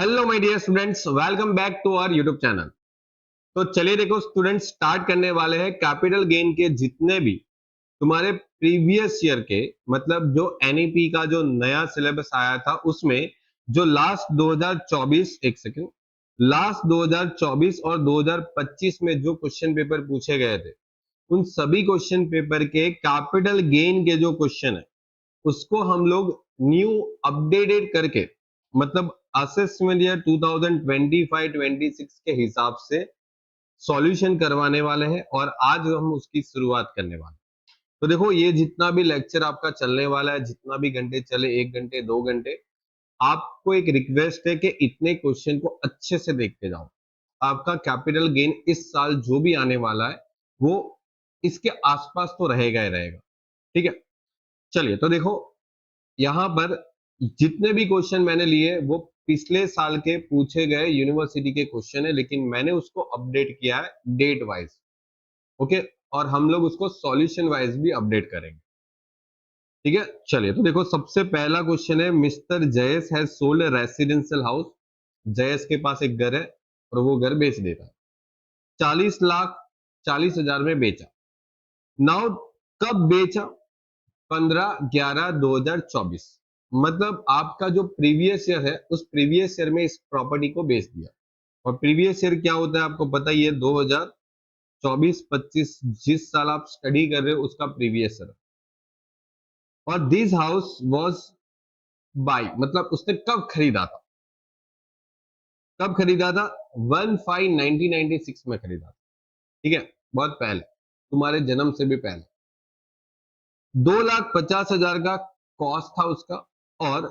Hello my dear students, welcome back to our YouTube channel. तो चलिए देखो students, start करने वाले हैं कैपिटल गेन के जितने भी तुम्हारे प्रीवियस ईयर के, मतलब जो एनईपी का जो नया सिलेबस आया था उसमें जो लास्ट 2024, एक सेकंड, लास्ट 2024 और 2025 में जो क्वेश्चन पेपर पूछे गए थे उन सभी क्वेश्चन पेपर के कैपिटल गेन के जो क्वेश्चन है उसको हम लोग न्यू अपडेटेड करके, मतलब असेसमेंट ईयर 2025-26 के हिसाब से सॉल्यूशन करवाने वाले हैं और आज हम उसकी शुरुआत करने वाले हैं। तो देखो, ये जितना भी लेक्चर आपका चलने वाला है, जितना भी घंटे चले, 1 घंटे 2 घंटे, आपको एक रिक्वेस्ट है कि इतने क्वेश्चन को अच्छे से देखते जाओ। आपका कैपिटल गेन इस साल जो भी आने वाला है वो इसके आसपास तो रहेगा ही रहेगा। ठीक है, चलिए तो देखो, यहाँ पर जितने भी क्वेश्चन मैंने लिए वो पिछले साल के पूछे गए यूनिवर्सिटी के क्वेश्चन है, लेकिन मैंने उसको अपडेट किया है डेट वाइज। ओके, और हम लोग उसको सॉल्यूशन वाइज भी अपडेट करेंगे। ठीक है, चलिए तो देखो, सबसे पहला क्वेश्चन है, mister Jayesh has sold residential house. Jayesh के पास एक घर है और वो घर बेच देता है, 40,40,000 में बेचा। नाउ कब बेचा? 15/11/2024। मतलब आपका जो प्रीवियस ईयर है उस प्रीवियस ईयर में इस प्रॉपर्टी को बेच दिया। और प्रीवियस ईयर क्या होता है आपको पता ही है, 2024-25 जिस साल आप स्टडी कर रहे हो उसका प्रीवियस ईयर। और दिस हाउस वाज बाय, मतलब उसने कब खरीदा था? कब खरीदा था? 1/5/1996 में खरीदा था। ठीक है, बहुत पहले, तुम्हारे जन्म से भी पहले। 2,50,000 का कॉस्ट था उसका, और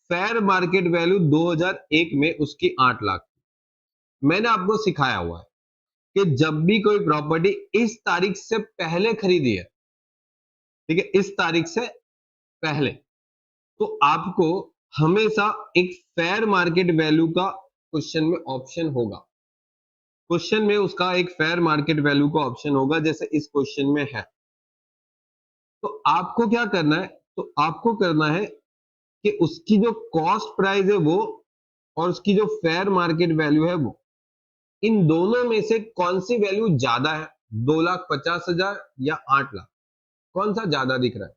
फेयर मार्केट वैल्यू 2001 में उसकी 8 लाख। मैंने आपको सिखाया हुआ है कि जब भी कोई प्रॉपर्टी इस तारीख से पहले खरीदी है, ठीक है, इस तारीख से पहले, तो आपको हमेशा एक फेयर मार्केट वैल्यू का क्वेश्चन में ऑप्शन होगा। क्वेश्चन में उसका एक फेयर मार्केट वैल्यू का ऑप्शन होगा, जैसे इस क्वेश्चन में है। तो आपको क्या करना है? तो आपको करना है कि उसकी जो कॉस्ट प्राइस है वो, और उसकी जो फेयर मार्केट वैल्यू है वो, इन दोनों में से कौन सी वैल्यू ज्यादा है? 2,50,000 या 8 लाख? कौन सा ज्यादा दिख रहा है?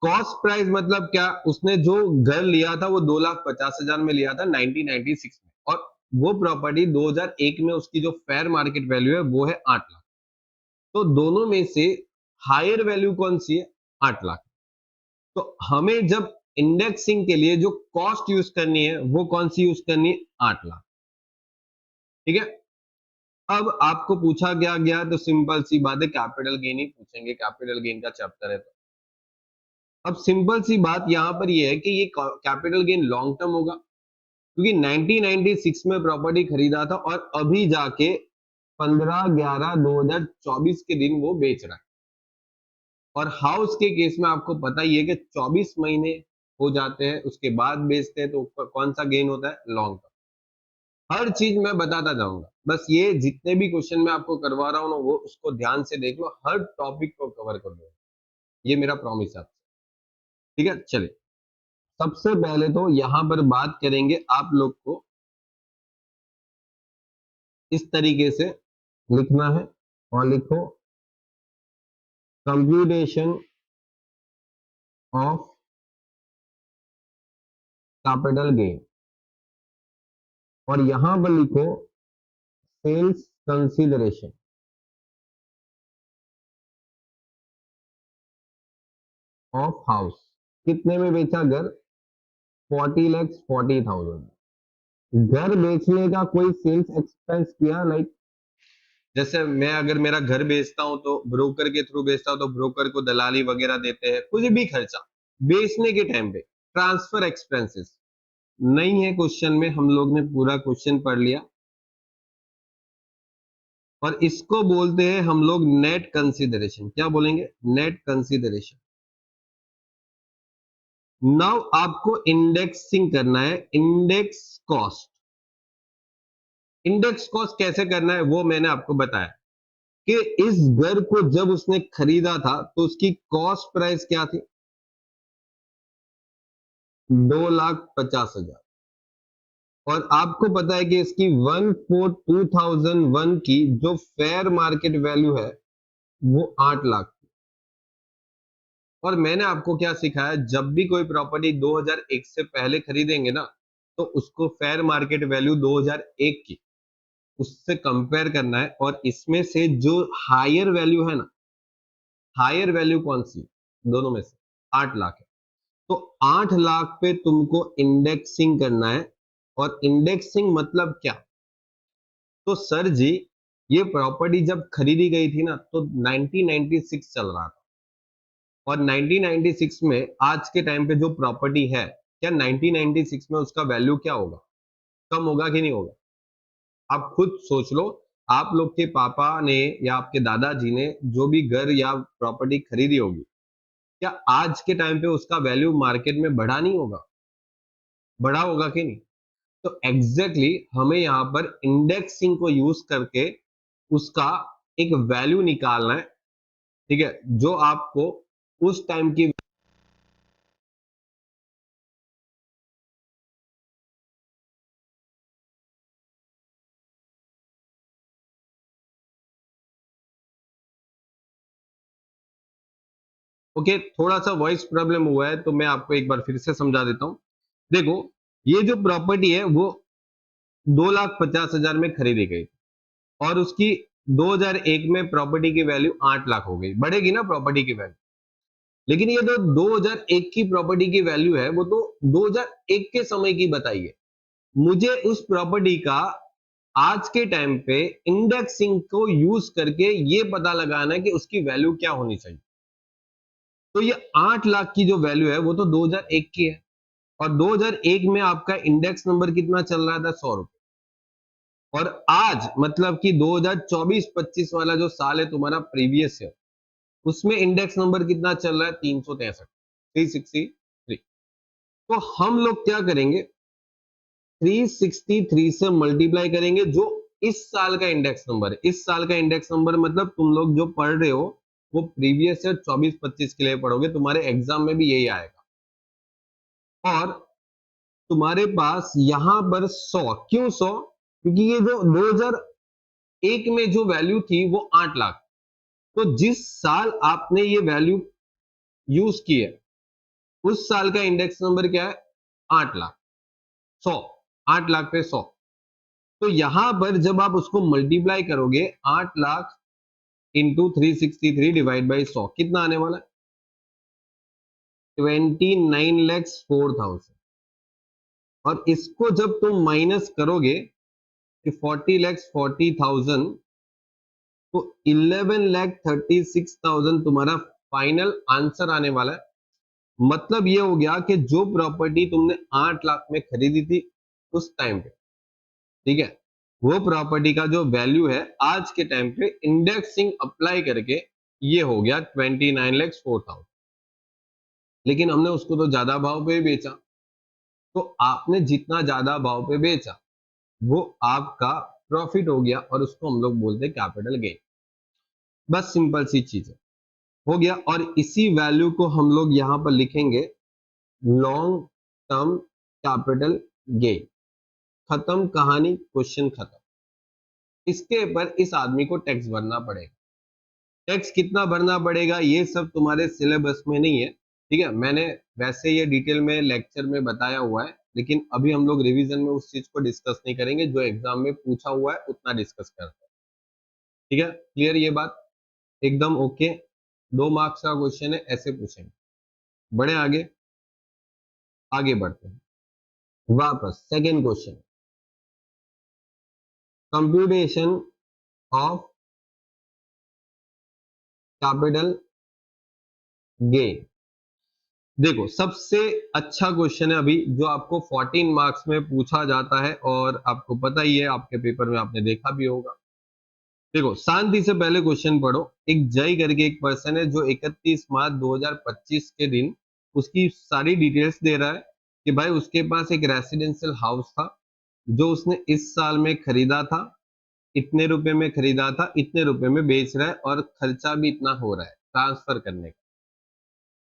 कॉस्ट प्राइस मतलब क्या? उसने जो घर लिया था वो 2,50,000 में लिया था 1996 में, और वो प्रॉपर्टी 2001 में उसकी जो फेयर मार्केट वैल्यू है वो है 8 लाख। तो दोनों में से हायर वैल्यू कौन सी है? 8 लाख। तो हमें जब इंडेक्सिंग के लिए जो कॉस्ट यूज करनी है वो कौन सी यूज करनी है? 8 लाख। ठीक है, अब आपको पूछा गया तो सिंपल सी बात है, कैपिटल गेन ही पूछेंगे, कैपिटल गेन का चैप्टर है तो। अब सिंपल सी बात यहां पर ये है कि ये कैपिटल गेन लॉन्ग टर्म होगा, क्योंकि 1996 में प्रॉपर्टी खरीदा था और अभी जाके 15/11/2024 के दिन वो बेच रहा है। और हाउस के केस में आपको पता ही है कि 24 महीने हो जाते हैं उसके बाद बेचते हैं, तो कौन सा गेन होता है? Long term. हर चीज मैं बताता जाऊंगा, बस ये जितने भी क्वेश्चन मैं आपको करवा रहा हूँ ना, वो उसको ध्यान से देख लो, हर टॉपिक को कवर कर लो, ये मेरा प्रॉमिस है आपसे। ठीक है, चलिए सबसे पहले तो यहां पर बात करेंगे, आप लोग को इस तरीके से लिखना है, और लिखो कंप्यूटेशन ऑफ कैपिटल गेन, और यहां पर लिखो सेल्स कंसीडरेशन ऑफ हाउस। कितने में बेचा घर? 40,40,000। घर बेचने का कोई सेल्स एक्सपेंस किया? लाइक जैसे मैं अगर मेरा घर बेचता हूं तो ब्रोकर के थ्रू बेचता हूं, तो ब्रोकर को दलाली वगैरह देते हैं, कुछ भी खर्चा बेचने के टाइम पे, ट्रांसफर एक्सपेंसेस नहीं है क्वेश्चन में। हम लोग ने पूरा क्वेश्चन पढ़ लिया, और इसको बोलते हैं हम लोग नेट कंसीडरेशन। क्या बोलेंगे? Net consideration. नाउ आपको इंडेक्सिंग करना है, इंडेक्स कॉस्ट। इंडेक्स कॉस्ट कैसे करना है वो मैंने आपको बताया कि इस घर को जब उसने खरीदा था तो उसकी कॉस्ट प्राइस क्या थी? 2,50,000। और आपको पता है कि इसकी 1/4/2001 की जो फेयर मार्केट वैल्यू है वो 8 लाख। और मैंने आपको क्या सिखाया, जब भी कोई प्रॉपर्टी 2001 से पहले खरीदेंगे ना, तो उसको फेयर मार्केट वैल्यू 2001 की उससे कंपेयर करना है, और इसमें से जो हायर वैल्यू है ना, हायर वैल्यू कौन सी, दोनों में से 8 लाख है, तो 8 लाख पे तुमको इंडेक्सिंग करना है। और इंडेक्सिंग मतलब क्या, तो सर जी ये प्रॉपर्टी जब खरीदी गई थी ना तो 1996 चल रहा था, और 1996 में आज के टाइम पे जो प्रॉपर्टी है, क्या 1996 में उसका वैल्यू क्या होगा, कम होगा कि नहीं होगा? आप खुद सोच लो, आप लोग के पापा ने या आपके दादाजी ने जो भी घर या प्रॉपर्टी खरीदी होगी, क्या आज के टाइम पे उसका वैल्यू मार्केट में बढ़ा नहीं होगा, बढ़ा होगा कि नहीं? तो एग्जैक्टली हमें यहाँ पर इंडेक्सिंग को यूज करके उसका एक वैल्यू निकालना है, ठीक है, जो आपको उस टाइम की। ओके, थोड़ा सा वॉइस प्रॉब्लम हुआ है तो मैं आपको एक बार फिर से समझा देता हूं। देखो, ये जो प्रॉपर्टी है वो 2,50,000 में खरीदी गई, और उसकी 2001 में प्रॉपर्टी की वैल्यू 8 लाख हो गई, बढ़ेगी ना प्रॉपर्टी की वैल्यू। लेकिन ये जो 2001 की प्रॉपर्टी की वैल्यू है वो तो 2001 के समय की बताई है। मुझे उस प्रॉपर्टी का आज के टाइम पे इंडेक्सिंग को यूज करके ये पता लगाना है कि उसकी वैल्यू क्या होनी चाहिए। तो ये 8 लाख की जो वैल्यू है वो तो 2001 की है, और 2001 में आपका इंडेक्स नंबर कितना चल रहा था, 100 रुपए। और आज मतलब कि 2024-25 वाला जो साल है तुम्हारा प्रीवियस ईयर, उसमें इंडेक्स नंबर कितना चल रहा है, 363, 363। तो हम लोग क्या करेंगे, 363 से मल्टीप्लाई करेंगे जो इस साल का इंडेक्स नंबर है। इस साल का इंडेक्स नंबर मतलब तुम लोग जो पढ़ रहे हो वो प्रीवियस ईयर 24-25 के लिए पढ़ोगे, तुम्हारे एग्जाम में भी यही आएगा। और तुम्हारे पास यहां पर 100, क्यों 100, क्योंकि ये जो 2001 में जो वैल्यू थी वो 8 लाख, तो जिस साल आपने ये वैल्यू यूज की है उस साल का इंडेक्स नंबर क्या है, 8 लाख। 100, 8 लाख पे 100, तो यहां पर जब आप उसको मल्टीप्लाई करोगे, 8 लाख इंटू 363 डिवाइड बाई 100 कितना आने वाला है, 29,04,000। और इसको जब तुम माइनस करोगे कि 40,40,000, तो 11,36,000 तुम्हारा फाइनल आंसर आने वाला है। मतलब ये हो गया कि जो प्रॉपर्टी तुमने 8 लाख में खरीदी थी उस टाइम पे, ठीक है, वो प्रॉपर्टी का जो वैल्यू है आज के टाइम पे इंडेक्सिंग अप्लाई करके ये हो गया 29,04,000। लेकिन हमने उसको तो ज्यादा भाव पे बेचा, तो आपने जितना ज्यादा भाव पे बेचा वो आपका प्रॉफिट हो गया, और उसको हम लोग बोलते हैं कैपिटल गेन। बस सिंपल सी चीज है, हो गया। और इसी वैल्यू को हम लोग यहां पर लिखेंगे लॉन्ग टर्म कैपिटल गेन। खत्म कहानी, क्वेश्चन खत्म। इसके ऊपर इस आदमी को टैक्स भरना पड़ेगा। टैक्स कितना भरना पड़ेगा ये सब तुम्हारे सिलेबस में नहीं है, ठीक है, मैंने वैसे ये डिटेल में लेक्चर में बताया हुआ है, लेकिन अभी हम लोग रिवीजन में उस चीज को डिस्कस नहीं करेंगे, जो एग्जाम में पूछा हुआ है उतना डिस्कस करते हैं। ठीक है, क्लियर ये बात, एकदम ओके। 2 मार्क्स का क्वेश्चन है, ऐसे पूछेंगे। बड़े आगे, आगे बढ़ते हैं। वापस second question, computation of capital gain. देखो, सबसे अच्छा क्वेश्चन है अभी जो आपको 14 मार्क्स में पूछा जाता है, और आपको पता ही है, आपके पेपर में आपने देखा भी होगा। देखो, शांति से पहले क्वेश्चन पढ़ो। एक जय करके एक पर्सन है जो 31 मार्च 2025 के दिन उसकी सारी डिटेल्स दे रहा है कि भाई उसके पास एक रेसिडेंशियल हाउस था जो उसने इस साल में खरीदा था, इतने रुपए में खरीदा था, इतने रुपए में बेच रहा है, और खर्चा भी इतना हो रहा है ट्रांसफर करने का।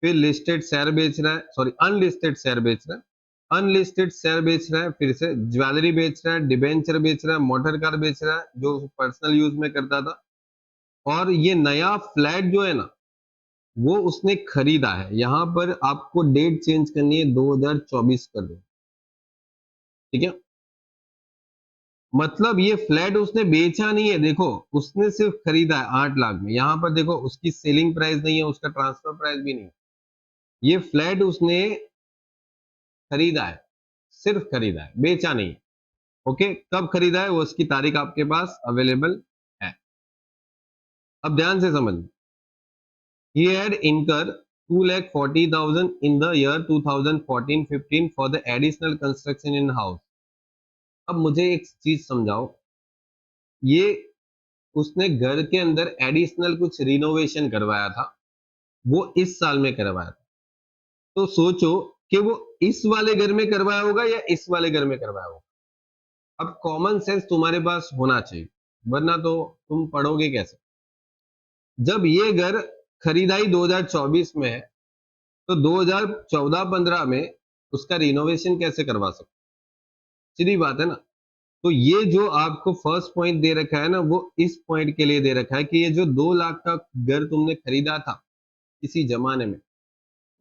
फिर लिस्टेड शेयर बेच रहा है, सॉरी अनलिस्टेड शेयर बेच रहा है, अनलिस्टेड शेयर बेच रहा है, फिर से ज्वेलरी बेच रहा है, डिबेंचर बेच रहा है, मोटर कार बेच रहा है जो पर्सनल यूज में करता था, और ये नया फ्लैट जो है ना वो उसने खरीदा है। यहां पर आपको डेट चेंज करनी है, 2024 कर दो, ठीक है। मतलब ये फ्लैट उसने बेचा नहीं है, देखो उसने सिर्फ खरीदा है 8 लाख में। यहां पर देखो उसकी सेलिंग प्राइस नहीं है, उसका ट्रांसफर प्राइस भी नहीं है, ये फ्लैट उसने खरीदा है, सिर्फ खरीदा है, बेचा नहीं। ओके, कब खरीदा है वो उसकी तारीख आपके पास अवेलेबल है। अब ध्यान से समझ, he had incurred 2,40,000 in the year 2014-15 for the additional construction in house। अब मुझे एक चीज समझाओ, ये उसने घर के अंदर एडिशनल कुछ रिनोवेशन करवाया था, वो इस साल में करवाया था, तो सोचो कि वो इस वाले घर में करवाया होगा या इस वाले घर में करवाया होगा। अब कॉमन सेंस तुम्हारे पास होना चाहिए, वरना तो तुम पढ़ोगे कैसे। जब ये घर खरीदाई 2024 में है, तो 2014-15 में उसका रिनोवेशन कैसे करवा सकते, सीधी बात है ना। तो ये जो आपको फर्स्ट पॉइंट दे रखा है ना, वो इस पॉइंट के लिए दे रखा है कि ये जो 2 लाख का घर तुमने खरीदा था किसी जमाने में,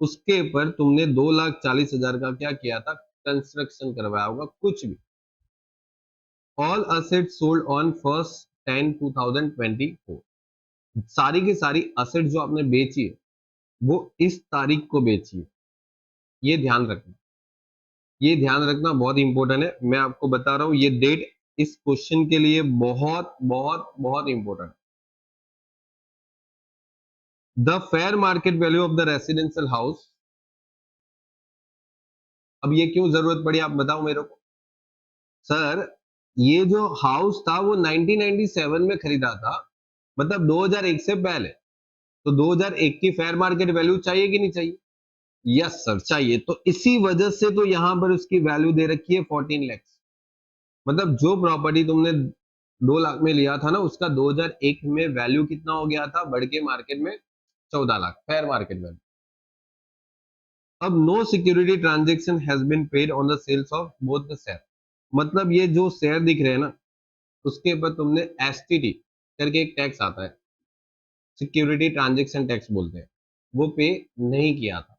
उसके ऊपर तुमने 2,40,000 का क्या किया था, कंस्ट्रक्शन करवाया होगा कुछ भी। All asset sold on 1st 10/2024, सारी की सारी असेट जो आपने बेची है वो इस तारीख को बेची है, ये ध्यान रखना, ये ध्यान रखना बहुत इंपॉर्टेंट है। मैं आपको बता रहा हूं ये डेट इस क्वेश्चन के लिए बहुत बहुत बहुत important. The fair market value of the residential house, अब ये क्यों जरूरत पड़ी आप बताओ मेरे को। सर ये जो हाउस था वो 1997 में खरीदा था, मतलब 2001 से पहले, तो 2001 की फेयर मार्केट वैल्यू चाहिए कि नहीं चाहिए। यस सर चाहिए, तो इसी वजह से तो यहां पर उसकी वैल्यू दे रखी है 14 लाख। मतलब जो प्रॉपर्टी तुमने 2 लाख में लिया था ना, उसका 2001 में वैल्यू कितना हो गया था, बढ़ के मार्केट में 14 लाख फेयर मार्केट वैल्यू। अब no security transaction has been paid on the sales of both the share, मतलब ये जो शेयर दिख रहे हैं ना उसके ऊपर तुमने एसटीटी करके एक टैक्स आता है, सिक्योरिटी ट्रांजेक्शन टैक्स बोलते हैं, वो पे नहीं किया था,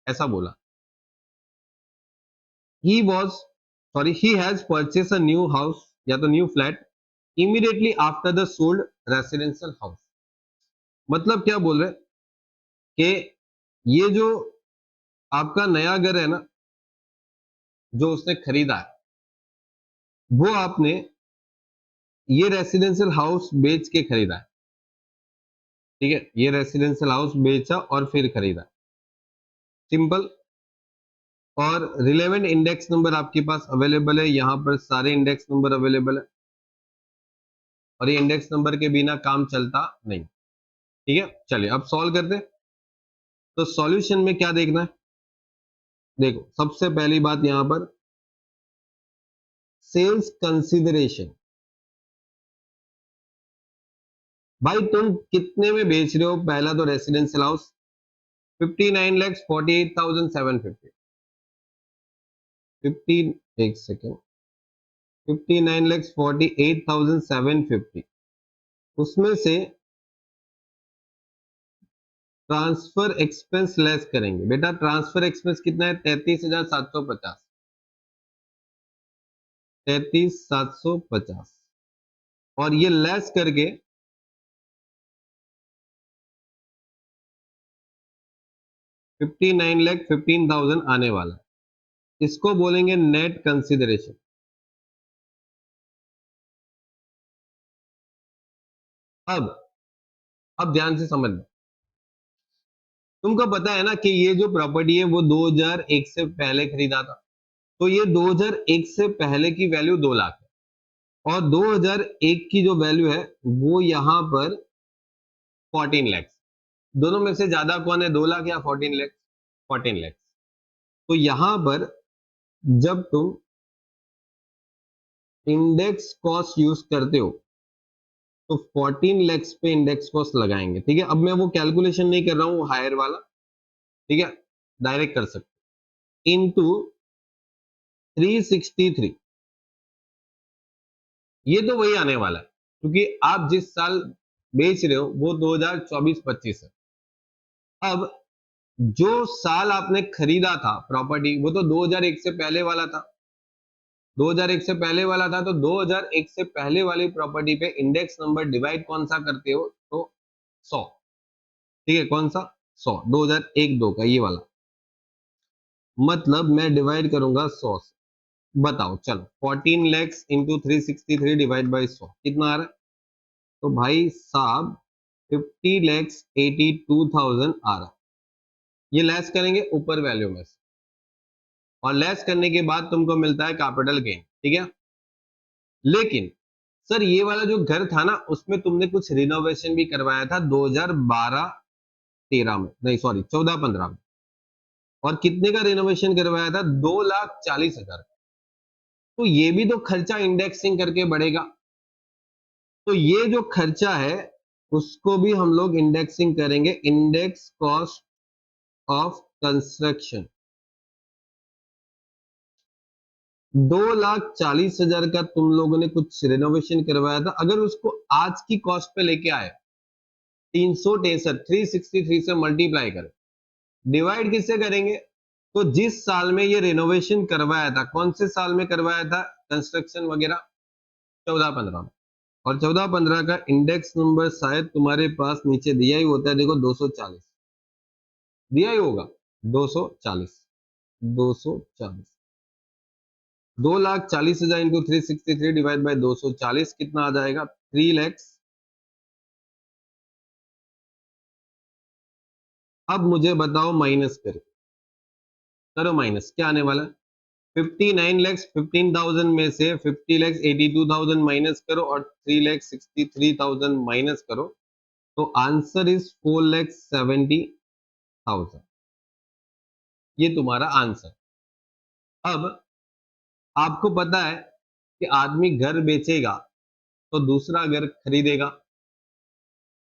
ऐसा बोला। he was he has purchased a new house या तो new flat immediately after the sold residential house। मतलब क्या बोल रहे हैं कि ये जो आपका नया घर है ना जो उसने खरीदा है, वो आपने ये रेसिडेंशियल हाउस बेच के खरीदा है, ठीक है, ये रेसिडेंशियल हाउस बेचा और फिर खरीदा, सिंपल। और रिलेवेंट इंडेक्स नंबर आपके पास अवेलेबल है, यहां पर सारे इंडेक्स नंबर अवेलेबल है, और ये इंडेक्स नंबर के बिना काम चलता नहीं, ठीक है। चलिए अब सॉल्व करते हैं। तो सॉल्यूशन में क्या देखना है, देखो सबसे पहली बात यहां पर सेल्स कंसीडरेशन। भाई तुम कितने में बेच रहे हो, पहला तो रेसिडेंशियल हाउस 59,48,750, 15 एक सेकेंड 59,48,750, उसमें से ट्रांसफर एक्सपेंस लेस करेंगे। बेटा ट्रांसफर एक्सपेंस कितना है, 33,750, 33,750, और ये लेस करके 59,15,000 आने वाला है, इसको बोलेंगे नेट कंसिडरेशन। अब ध्यान से समझ लो, तुमको पता है ना कि ये जो प्रॉपर्टी है वो 2001 से पहले खरीदा था, तो ये 2001 से पहले की वैल्यू 2 लाख है, और 2001 की जो वैल्यू है वो यहां पर 14 लाख। दोनों में से ज्यादा कौन है, 2 लाख या 14 लाख, 14 लाख। तो यहां पर जब तुम इंडेक्स कॉस्ट यूज करते हो तो 14 लाख पे इंडेक्स कॉस्ट लगाएंगे, ठीक है। अब मैं वो कैलकुलेशन नहीं कर रहा हूँ हायर वाला, ठीक है, डायरेक्ट कर सकते इनटू 363, ये तो वही आने वाला है क्योंकि आप जिस साल बेच रहे हो वो 2024-25 है। अब जो साल आपने खरीदा था प्रॉपर्टी वो तो 2001 से पहले वाला था, 2001 से पहले वाला था, तो 2001 से पहले वाली प्रॉपर्टी पे इंडेक्स नंबर डिवाइड कौन सा करते हो, तो 100। ठीक है, कौन सा, 100, 2001 दो का ये वाला, मतलब मैं डिवाइड करूंगा 100 से। बताओ चलो, 14 लैक्स इंटू 363 डिवाइड बाई 100 कितना आ रहा है, तो भाई साहब 50 लैक्स 82,000 आ रहा है। ये लेस करेंगे ऊपर वैल्यू में से, और लेस करने के बाद तुमको मिलता है कैपिटल गेन। ठीक है, लेकिन सर ये वाला जो घर था ना उसमें तुमने कुछ रिनोवेशन भी करवाया था 2012-13 में, नहीं सॉरी 14-15 में, और कितने का रिनोवेशन करवाया था, 2,40,000। तो ये भी तो खर्चा इंडेक्सिंग करके बढ़ेगा, तो ये जो खर्चा है उसको भी हम लोग इंडेक्सिंग करेंगे, इंडेक्स कॉस्ट ऑफ कंस्ट्रक्शन। 2,40,000 का तुम लोगों ने कुछ रिनोवेशन करवाया था, अगर उसको आज की कॉस्ट पे लेके आए, 363 363 से मल्टीप्लाई करें, डिवाइड किससे करेंगे, तो जिस साल में ये रिनोवेशन करवाया था, कौन से साल में करवाया था कंस्ट्रक्शन वगैरह, 14-15 में, और 14-15 का इंडेक्स नंबर शायद तुम्हारे पास नीचे दिया ही होता है, देखो 240 दिया ही होगा, 240, 240, 2,40,000 इंटू 363 डिवाइड बाई 240 कितना आ जाएगा, 3 लैक्स। अब मुझे बताओ माइनस करो, करो माइनस, क्या आने वाला है, 59 लैक्स 15,000 में से 50 लैक्स 82,000 माइनस करो और 3 लैक्स 63,000 माइनस करो, तो आंसर इज 4 लैक्स 70,000। ये तुम्हारा आंसर। अब आपको पता है कि आदमी घर बेचेगा तो दूसरा घर खरीदेगा,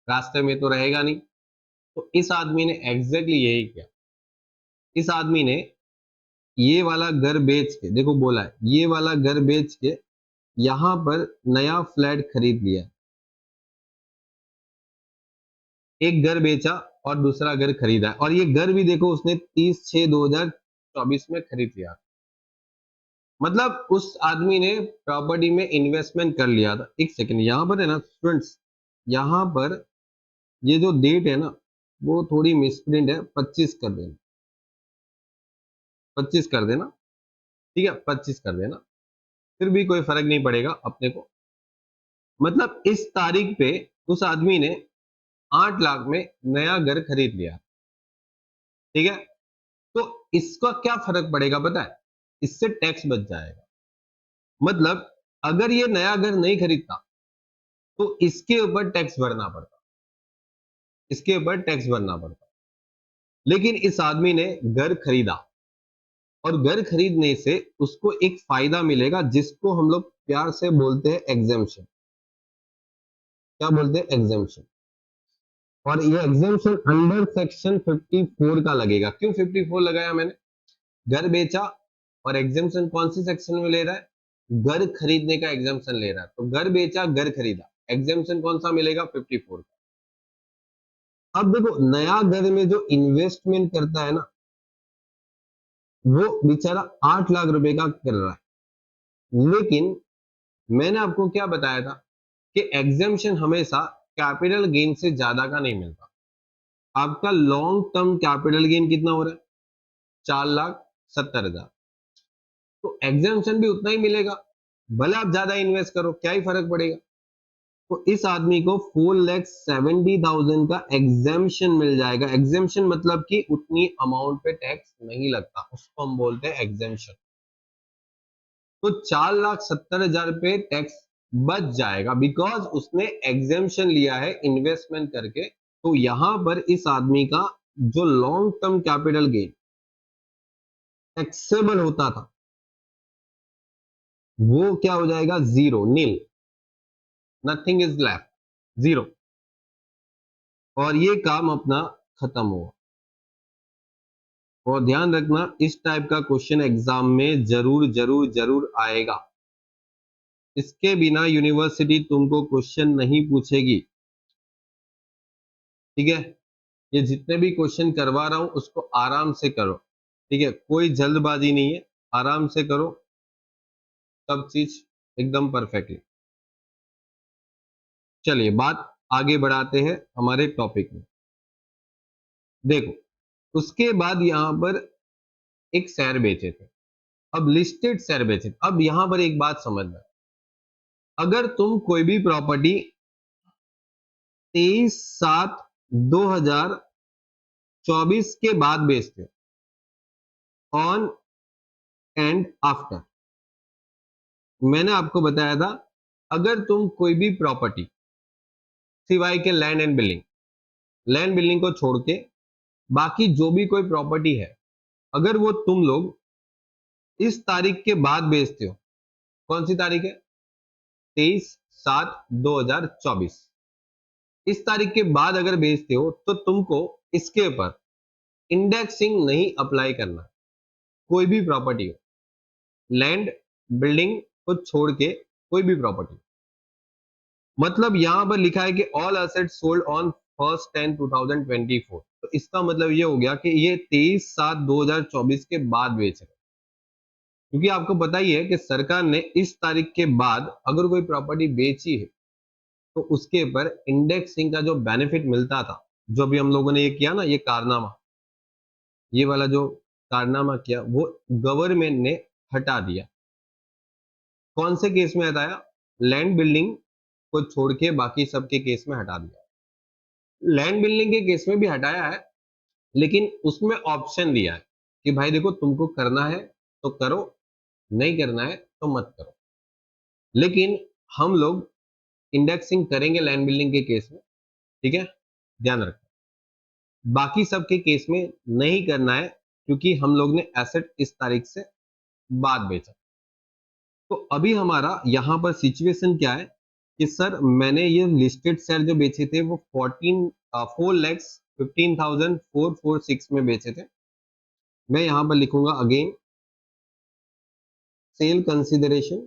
रास्ते में तो रहेगा नहीं, तो इस आदमी ने एग्जैक्टली यही किया। इस आदमी ने ये वाला घर बेच के, देखो बोला है ये वाला घर बेच के यहां पर नया फ्लैट खरीद लिया, एक घर बेचा और दूसरा घर खरीदा, और ये घर भी देखो उसने 30/6/2024 में खरीद लिया, मतलब उस आदमी ने प्रॉपर्टी में इन्वेस्टमेंट कर लिया था। एक सेकंड, यहां पर है ना स्टूडेंट्स, यहां पर ये जो डेट है ना वो थोड़ी मिसप्रिंट है, 25 कर देना, 25 कर देना, ठीक है 25 कर देना, फिर भी कोई फर्क नहीं पड़ेगा अपने को। मतलब इस तारीख पे उस आदमी ने 8 लाख में नया घर खरीद लिया, ठीक है, तो इसका क्या फर्क पड़ेगा पता है, इससे टैक्स बच जाएगा। मतलब अगर ये नया घर नहीं खरीदता तो इसके ऊपर टैक्स भरना पड़ता, इसके ऊपर टैक्स भरना पड़ता, लेकिन इस आदमी ने घर खरीदा, और घर खरीदने से उसको एक फायदा मिलेगा जिसको हम लोग प्यार से बोलते हैं एग्जेम्पशन। क्या बोलते हैं, एग्जेम्पशन। और ये एग्जेम्पशन अंडर सेक्शन 54 का लगेगा। क्यों 54 लगाया मैंने, घर बेचा और एग्जेम्पशन कौन सी सेक्शन में ले रहा है, घर खरीदने का एग्जेम्पशन ले रहा है, तो घर बेचा घर खरीदा, एग्जेम्पशन कौन सा मिलेगा, 54 का। अब देखो नया घर में जो इन्वेस्टमेंट करता है ना वो बेचारा 8 लाख रुपए का कर रहा है, लेकिन मैंने आपको क्या बताया था कि एग्जेम्पशन हमेशा कैपिटल गेन से ज्यादा का नहीं मिलता। आपका लॉन्ग टर्म कैपिटल गेन कितना हो रहा है, 4,70,000, तो एग्जेम्पशन भी उतना ही मिलेगा, भले आप ज्यादा इन्वेस्ट करो क्या ही फर्क पड़ेगा। तो इस आदमी को 4,70,000 का एग्जेम्पशन मिल जाएगा। एग्जेम्पशन मतलब कि उतनी अमाउंट पे टैक्स नहीं लगता, उसको हम बोलते हैं एग्जेम्पशन। तो 4,70,000 पे टैक्स बच जाएगा बिकॉज उसने एग्जेम्पशन लिया है इन्वेस्टमेंट करके। तो यहां पर इस आदमी का जो long term capital gain taxable होता था वो क्या हो जाएगा, zero, nil, nothing is left, zero, और ये काम अपना खत्म हुआ। और ध्यान रखना इस टाइप का क्वेश्चन एग्जाम में जरूर जरूर जरूर आएगा। इसके बिना यूनिवर्सिटी तुमको क्वेश्चन नहीं पूछेगी। ठीक है, ये जितने भी क्वेश्चन करवा रहा हूं उसको आराम से करो। ठीक है, कोई जल्दबाजी नहीं है, आराम से करो, सब चीज एकदम परफेक्टली। चलिए बात आगे बढ़ाते हैं हमारे टॉपिक में। देखो, उसके बाद यहां पर एक शेयर बेचे थे, अब लिस्टेड शेयर बेचे। अब यहां पर एक बात समझना, अगर तुम कोई भी प्रॉपर्टी 23/7/2024 के बाद बेचते हो, ऑन एंड आफ्टर, मैंने आपको बताया था अगर तुम कोई भी प्रॉपर्टी सिवाय के land and building, land building को छोड़ के बाकी जो भी कोई प्रॉपर्टी है, अगर वो तुम लोग इस तारीख के बाद बेचते हो, कौन सी तारीख है, 23/7/2024, इस तारीख के बाद अगर बेचते हो तो तुमको इसके ऊपर इंडेक्सिंग नहीं अप्लाई करना। कोई भी प्रॉपर्टी हो, लैंड बिल्डिंग को छोड़ के कोई भी प्रॉपर्टी, मतलब यहां पर लिखा है कि all assets sold on 1st 10/2024, तो इसका मतलब ये हो गया कि ये 23/7/2024 के बाद बेच रहे, क्योंकि आपको पता ही है कि सरकार ने इस तारीख के बाद अगर कोई प्रॉपर्टी बेची है तो उसके ऊपर इंडेक्सिंग का जो बेनिफिट मिलता था, जो भी हम लोगों ने ये किया ना, ये कारनामा, ये वाला जो कारनामा किया, वो गवर्नमेंट ने हटा दिया। कौन से केस में हटाया, लैंड बिल्डिंग को छोड़ के बाकी सबके केस में हटा दिया। लैंड बिल्डिंग के केस में भी हटाया है, लेकिन उसमें ऑप्शन दिया है कि भाई देखो तुमको करना है तो करो, नहीं करना है तो मत करो। लेकिन हम लोग इंडेक्सिंग करेंगे लैंड बिल्डिंग के केस में, ठीक है, ध्यान रखना। बाकी सबके केस में नहीं करना है, क्योंकि हम लोग ने एसेट इस तारीख से बाद बेचा। तो अभी हमारा यहां पर सिचुएशन क्या है कि सर मैंने ये लिस्टेड शेयर जो बेचे थे वो 4,15,446 में बेचे थे। मैं यहां पर लिखूंगा अगेन, सेल कंसिडरेशन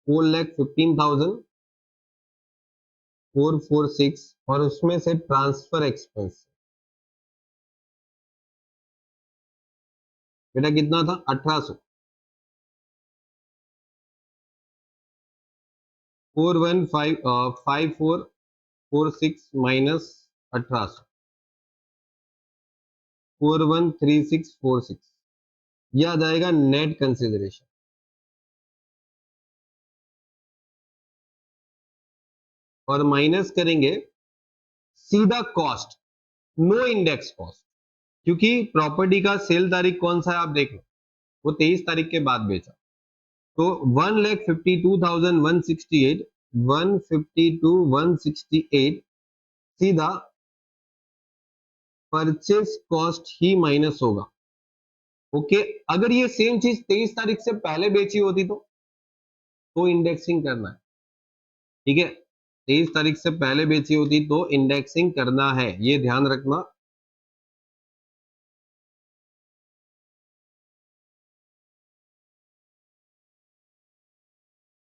4,15,446 और उसमें से ट्रांसफर एक्सपेंस बेटा कितना था, 1800। 5446 माइनस 1800, 413646, यह आ जाएगा नेट कंसिडरेशन। और माइनस करेंगे सीधा कॉस्ट, नो इंडेक्स कॉस्ट, क्योंकि प्रॉपर्टी का सेल तारीख कौन सा है आप देख लो, वो 23 तारीख के बाद बेचा। तो 1,52,168, 152,168 सीधा परचेस कॉस्ट ही माइनस होगा। ओके, अगर ये सेम चीज 23 तारीख से पहले बेची होती तो इंडेक्सिंग करना है। ठीक है, 23 तारीख से पहले बेची होती तो इंडेक्सिंग करना है, ये ध्यान रखना।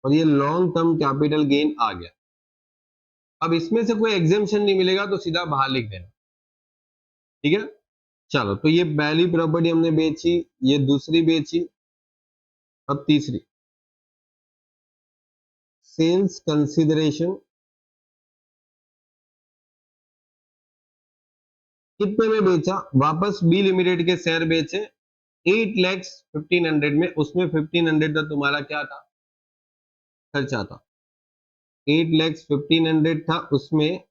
और ये लॉन्ग टर्म कैपिटल गेन आ गया। अब इसमें से कोई एग्जेम्पशन नहीं मिलेगा तो सीधा बाहर लिख देना। ठीक है, चलो, तो ये पहली प्रॉपर्टी हमने बेची, ये दूसरी बेची, अब तीसरी, सेल्स कंसिडरेशन कितने में बेचा, वापस बी लिमिटेड के शेयर बेचे 8,15,000 में, उसमें 1,500 का तुम्हारा क्या था, खर्चा था। 8,15,000 था, उसमें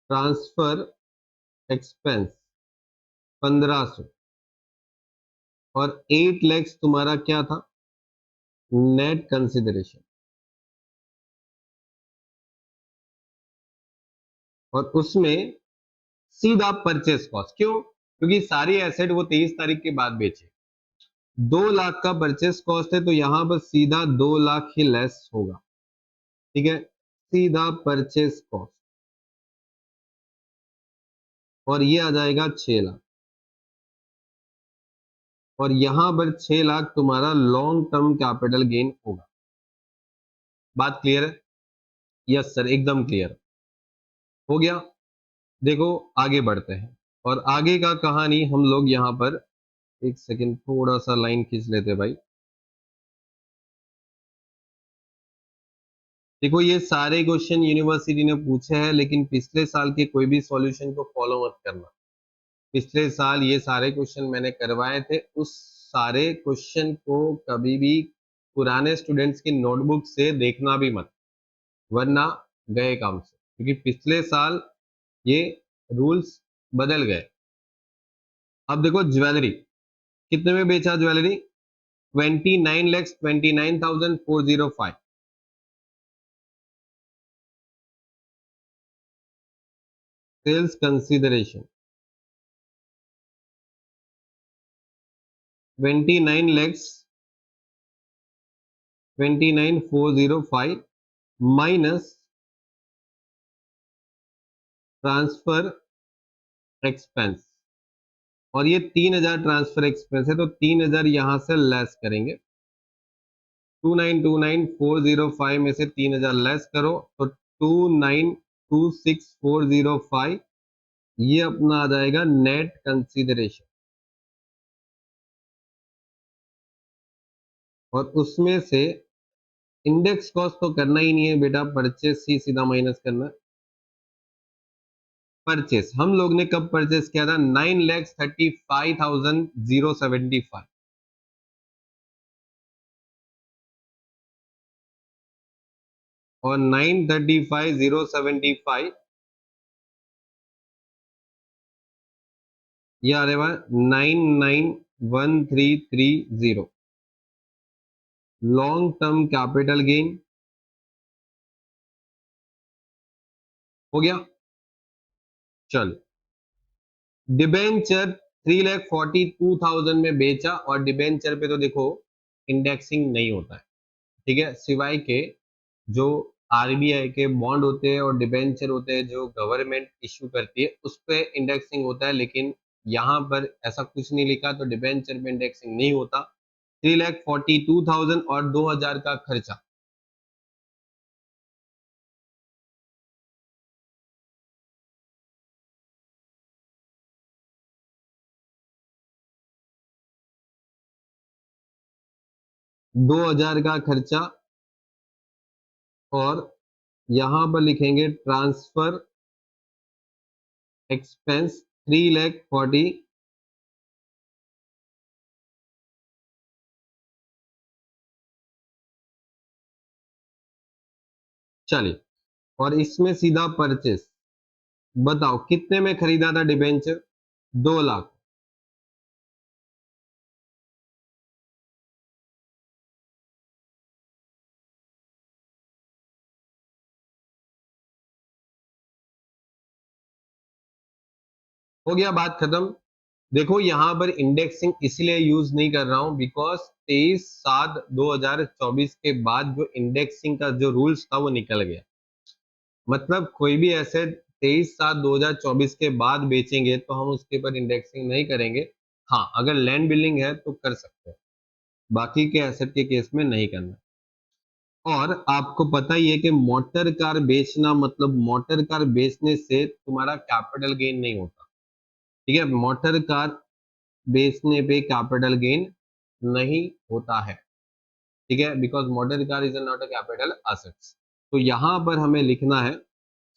ट्रांसफर एक्सपेंस 1,500 और 8 लाख तुम्हारा क्या था, नेट कंसिडरेशन। और उसमें सीधा परचेस कॉस्ट, क्यों, क्योंकि सारी एसेट वो 23 तारीख के बाद बेचे। 2 लाख का परचेस कॉस्ट है तो यहां पर सीधा 2 लाख ही लेस होगा। ठीक है, सीधा परचेस कॉस्ट और ये आ जाएगा 6 लाख, और यहां पर 6 लाख तुम्हारा लॉन्ग टर्म कैपिटल गेन होगा। बात क्लियर है? यस सर, एकदम क्लियर हो गया। देखो आगे बढ़ते हैं, और आगे का कहानी हम लोग यहाँ पर, एक सेकंड थोड़ा सा लाइन खींच लेते हैं भाई। देखो ये सारे क्वेश्चन यूनिवर्सिटी ने पूछे हैं, लेकिन पिछले साल के कोई भी सॉल्यूशन को फॉलो मत करना। पिछले साल ये सारे क्वेश्चन मैंने करवाए थे, उस सारे क्वेश्चन को कभी भी पुराने स्टूडेंट्स की नोटबुक से देखना भी मत, वरना गए काम से, क्योंकि पिछले साल ये रूल्स बदल गए। अब देखो ज्वेलरी कितने में बेचा, jewellery 29,29,405। Sales consideration 29,29,405 minus transfer expense, और ये 3,000 ट्रांसफर एक्सपेंस है, तो 3,000 यहां से लेस करेंगे। 29,29,405 में से 3,000 लेस करो तो 29,26,405, ये अपना आ जाएगा नेट कंसीडरेशन। और उसमें से इंडेक्स कॉस्ट तो करना ही नहीं है बेटा, परचेस ही सीधा माइनस करना है। परचेस हम लोग ने कब परचेस किया था, 9,35,075, और 9,35,075 ये आ रहा है 99,1330। लॉन्ग टर्म कैपिटल गेन हो गया। चल, डिबेंचर 3,42,000 में बेचा, और डिबेंचर पे तो देखो इंडेक्सिंग नहीं होता है, ठीक है, सिवाय के जो आरबीआई के बॉन्ड होते हैं और डिबेंचर होते हैं जो गवर्नमेंट इश्यू करती है, उस पे इंडेक्सिंग होता है, लेकिन यहाँ पर ऐसा कुछ नहीं लिखा, तो डिबेंचर पे इंडेक्सिंग नहीं होता। 3,42,000 और 2,000 का खर्चा, दो हजार का खर्चा, और यहां पर लिखेंगे ट्रांसफर एक्सपेंस 3,40,000। चलिए, और इसमें सीधा परचेस, बताओ कितने में खरीदा था डिबेंचर, 2 लाख। हो गया, बात खत्म। देखो यहाँ पर इंडेक्सिंग इसलिए यूज नहीं कर रहा हूं बिकॉज 23/7/2024 के बाद जो इंडेक्सिंग का जो रूल्स था वो निकल गया। मतलब कोई भी एसेट 23/7/2024 के बाद बेचेंगे तो हम उसके ऊपर इंडेक्सिंग नहीं करेंगे। हाँ, अगर लैंड बिल्डिंग है तो कर सकते हैं, बाकी के एसेट के केस में नहीं करना। और आपको पता ही है कि मोटर कार बेचना मतलब मोटर कार बेचने से तुम्हारा कैपिटल गेन नहीं होता, ठीक है, मोटर कार बेचने पे कैपिटल गेन नहीं होता है, ठीक है, because motor car is not a capital assets. तो यहां पर हमें लिखना है,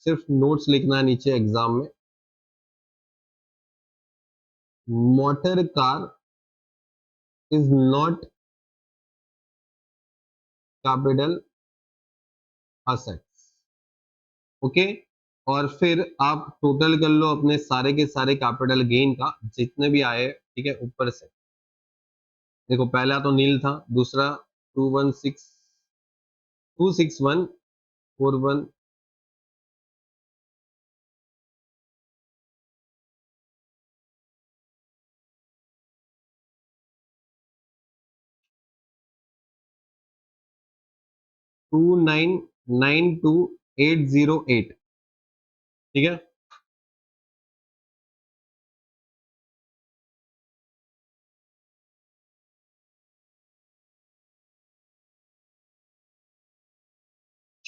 सिर्फ नोट्स लिखना है नीचे एग्जाम में, motor car is not capital assets, okay. और फिर आप टोटल कर लो अपने सारे के सारे कैपिटल गेन का जितने भी आए, ठीक है, ऊपर से। देखो पहला तो नील था, दूसरा 261,261,41, 2992808, ठीक है।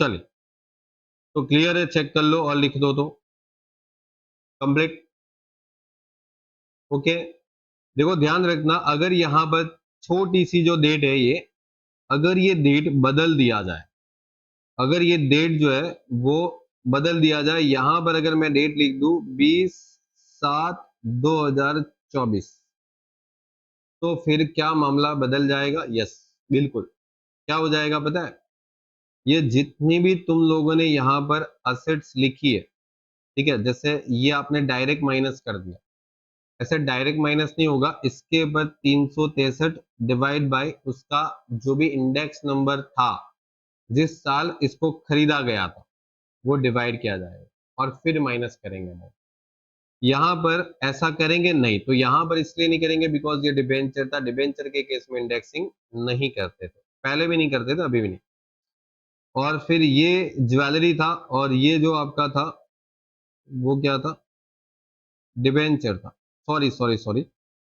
चलिए, तो क्लियर है, चेक कर लो और लिख दो तो कंप्लीट। ओके, देखो ध्यान रखना, अगर यहाँ पर छोटी सी जो डेट है ये, अगर ये डेट बदल दिया जाए, अगर ये डेट जो है वो बदल दिया जाए, यहां पर अगर मैं डेट लिख दूं 20/7/2024, तो फिर क्या मामला बदल जाएगा? यस, बिल्कुल। क्या हो जाएगा पता है? ये जितनी भी तुम लोगों ने यहाँ पर असेट्स लिखी है, ठीक है, जैसे ये आपने डायरेक्ट माइनस कर दिया, ऐसे डायरेक्ट माइनस नहीं होगा, इसके ऊपर 363 डिवाइड बाय उसका जो भी इंडेक्स नंबर था जिस साल इसको खरीदा गया था, वो डिवाइड किया जाएगा और फिर माइनस करेंगे हम। यहाँ पर ऐसा करेंगे नहीं, तो यहाँ पर इसलिए नहीं करेंगे बिकॉज ये डिबेंचर था, डिबेंचर के केस में इंडेक्सिंग नहीं करते थे, पहले भी नहीं करते थे, अभी भी नहीं। और फिर ये ज्वेलरी था, और ये जो आपका था वो क्या था? डिबेंचर था, सॉरी सॉरी सॉरी,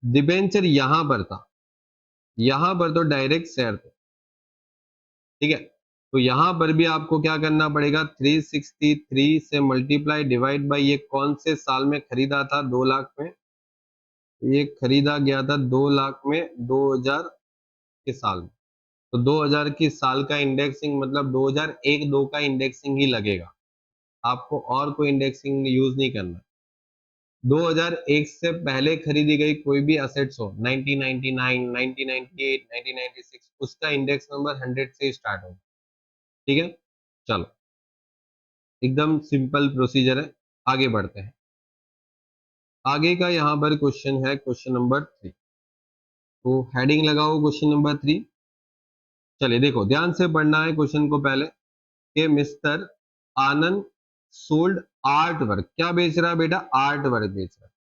डिबेंचर यहां पर था, यहां पर तो डायरेक्ट शेयर थे, ठीक है। तो यहां पर भी आपको क्या करना पड़ेगा? 363 से मल्टीप्लाई डिवाइड बाई, ये कौन से साल में खरीदा था? 2 लाख में, ये खरीदा गया था 2 लाख में 2000 के साल में, तो 2000 की साल का इंडेक्सिंग मतलब 2001-2 का इंडेक्सिंग ही लगेगा, आपको और कोई इंडेक्सिंग यूज नहीं करना। 2001 से पहले खरीदी गई कोई भी असेट्स हो, 1999, 1998, 1996, उसका इंडेक्स नंबर 100 से स्टार्ट होगा, ठीक है। चलो, एकदम सिंपल प्रोसीजर है, आगे बढ़ते हैं। आगे का यहाँ पर क्वेश्चन है, क्वेश्चन नंबर 3, तो हेडिंग लगाओ क्वेश्चन नंबर 3। चलिए देखो, ध्यान से पढ़ना है क्वेश्चन को पहले, कि मिस्टर आनंद सोल्ड आर्ट वर्क, क्या बेच रहा है बेटा? आर्ट वर्क बेच रहा है,